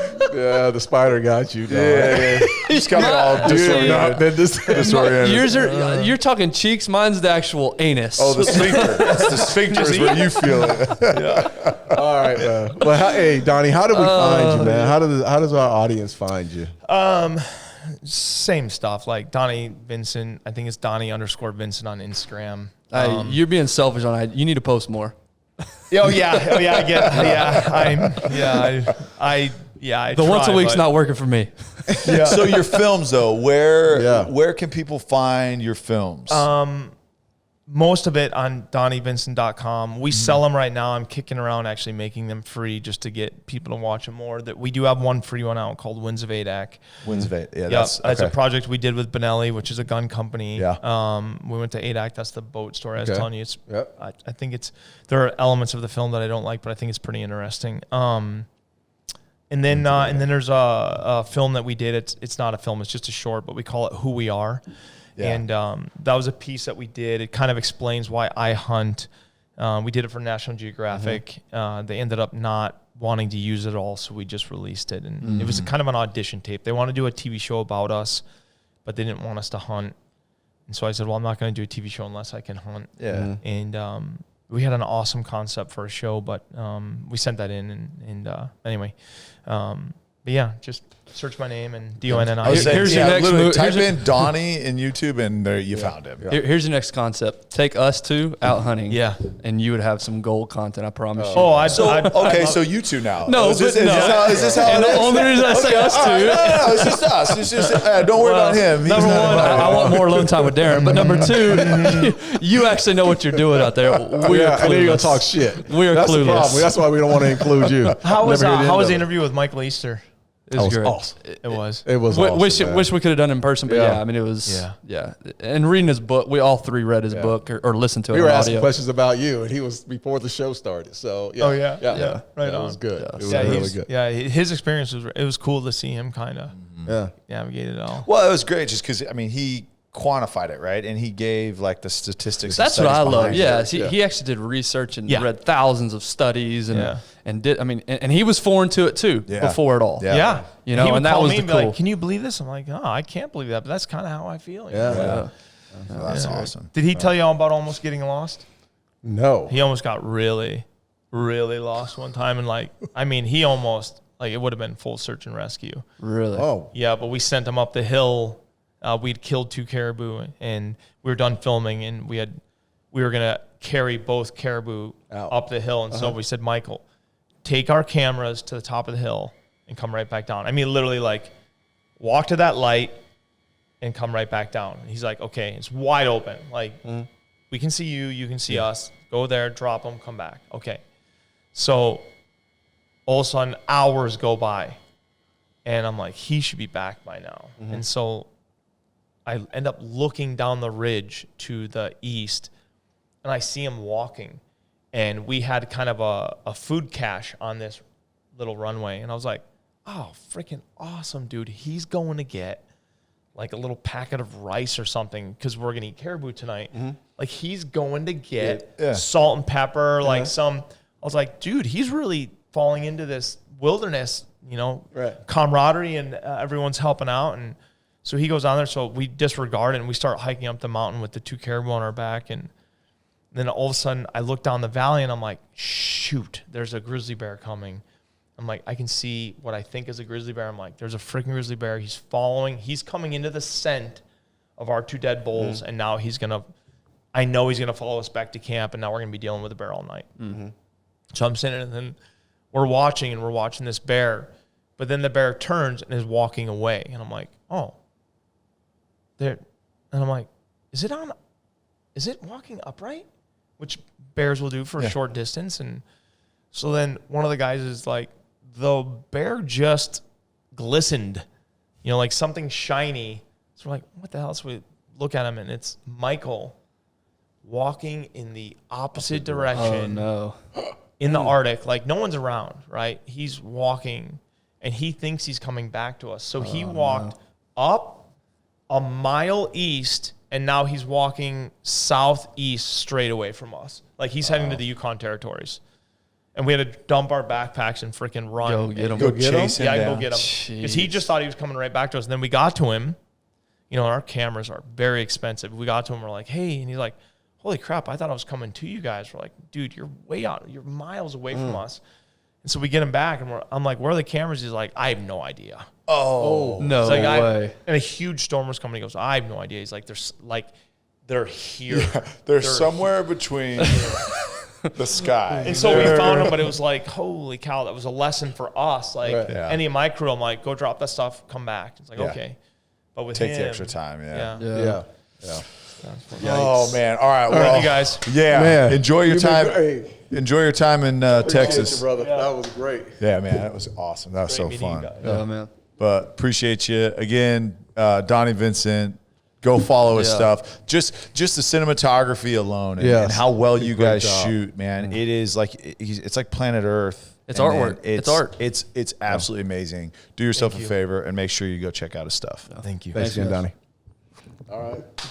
the spider got you. Yeah. Just got me all disoriented. You're talking cheeks. Mine's the actual anus. Oh, the sphincter. That's the sphincter is where you feel it. All right, man. Well, hey, Donnie, how do we find you, man? How does our audience find you? Same stuff, like Donnie Vincent. I think it's Donnie_Vincent on Instagram. You're being selfish on it. You need to post more. I The once a week's not working for me. Yeah. So your films, though, where can people find your films? Most of it on DonnieVincent.com. We sell them right now. I'm kicking around actually making them free just to get people to watch them more. That we do have one free one out called Winds of ADAC. Winds of ADAC. Yeah, that's a project we did with Benelli, which is a gun company. Yeah. We went to ADAC. That's the boat story I was telling you. It's. I think there are elements of the film that I don't like, but I think it's pretty interesting. And then there's a film that we did. It's not a film. It's just a short, but we call it Who We Are. Yeah. And that was a piece that we did. It kind of explains why I hunt. We did it for National Geographic. They ended up not wanting to use it at all, so we just released it. And it was kind of an audition tape. They wanted to do a TV show about us, but they didn't want us to hunt. And so I said, well, I'm not going to do a TV show unless I can hunt. Yeah. And we had an awesome concept for a show, but we sent that in. And anyway, but yeah, just search my name and DONNI. Here's your next move. Type in Donnie in YouTube and there you found him. Yeah. Here's your next concept. Take us two out hunting. Yeah. And you would have some gold content, I promise you. So you two now. No, is this how and the only reason I say us two. No, it's just us. It's just, don't worry about him. Number one, I want more alone time with Darren. But number two, you actually know what you're doing out there. I know you're going to talk shit. We are clueless. The problem. That's why we don't want to include you. How was the interview with Michael Easter? It was great. Awesome. It was awesome. Wish we could have done it in person, but I mean, it was. Yeah. And reading his book, we all three read his book or listened to it. We were asking questions about you, and he was before the show started. So right on. It was good. It was really good. Yeah, his experience was cool to see him kind of navigate it all. Well, it was great just because he quantified it, right? And he gave like the statistics. That's what I love. Yes, he actually did research and read thousands of studies and did. I mean, and he was foreign to it too before it all. Yeah. You know, and that was the cool. Like, can you believe this? I'm like, I can't believe that, but that's kind of how I feel. That's awesome. Did he tell you all about almost getting lost? No. He almost got really, really lost one time, and he almost it would have been full search and rescue. Really? Oh. Yeah, but we sent him up the hill. We'd killed 2 caribou, and we were done filming, and we were gonna carry both caribou up the hill, and so we said, Michael, take our cameras to the top of the hill and come right back down. I mean, literally, walk to that light and come right back down. And he's like, okay, it's wide open. We can see you, you can see us. Go there, drop them, come back. Okay. So all of a sudden, hours go by, and I'm like, he should be back by now. And so I end up looking down the ridge to the east, and I see him walking. And we had kind of a food cache on this little runway. And I was like, oh, freaking awesome, dude. He's going to get a little packet of rice or something because we're going to eat caribou tonight. He's going to get salt and pepper, some. I was like, dude, he's really falling into this wilderness, camaraderie, and everyone's helping out. And so he goes on there. So we disregard it, and we start hiking up the mountain with the 2 caribou on our back. And then all of a sudden, I look down the valley, and I'm like, shoot, there's a grizzly bear coming. I'm like, I can see what I think is a grizzly bear. I'm like, there's a freaking grizzly bear. He's following. He's coming into the scent of our 2 dead bulls, and now I know he's going to follow us back to camp, and now we're going to be dealing with a bear all night. So I'm sitting, and then we're watching this bear, but then the bear turns and is walking away. And I'm like, oh, there. And I'm like, is it walking upright? Which bears will do for a short distance. And so then one of the guys is like, the bear just glistened, like something shiny. So we're like, what the hell? So we look at him, and it's Michael walking in the opposite direction. Oh, no. In the Arctic, like no one's around, right? He's walking, and he thinks he's coming back to us. So he walked up a mile east, and now he's walking southeast straight away from us. Like he's heading to the Yukon territories. And we had to dump our backpacks and freaking run. Go get him. Go chase him. Yeah, down. go get him. Because he just thought he was coming right back to us. And then we got to him. Our cameras are very expensive. We got to him. We're like, hey. And he's like, holy crap, I thought I was coming to you guys. We're like, dude, you're way out. You're miles away from us. And so we get him back, and I'm like, where are the cameras? He's like, I have no idea. Oh, no like, way. And a huge storm was coming. He goes, I have no idea. He's like, they're here. Yeah, they're somewhere between the sky. And so we found him, but it was like, holy cow, that was a lesson for us. Like any of my crew, I'm like, go drop that stuff, come back. It's like, okay. But with take him, the extra time, Yeah. Oh man! All right, well, you guys. Yeah, man, enjoy your time. Enjoy your time in Texas, you, brother. That was great. Yeah, man, that was awesome. That was so fun. Yeah, man. But appreciate you again, Donnie Vincent. Go follow his stuff. Just the cinematography alone, and how well you guys shoot, man. It is like it's like Planet Earth. It's artwork. It's art. It's absolutely amazing. Do yourself a favor and make sure you go check out his stuff. Thank you. Thanks again, Donnie. All right.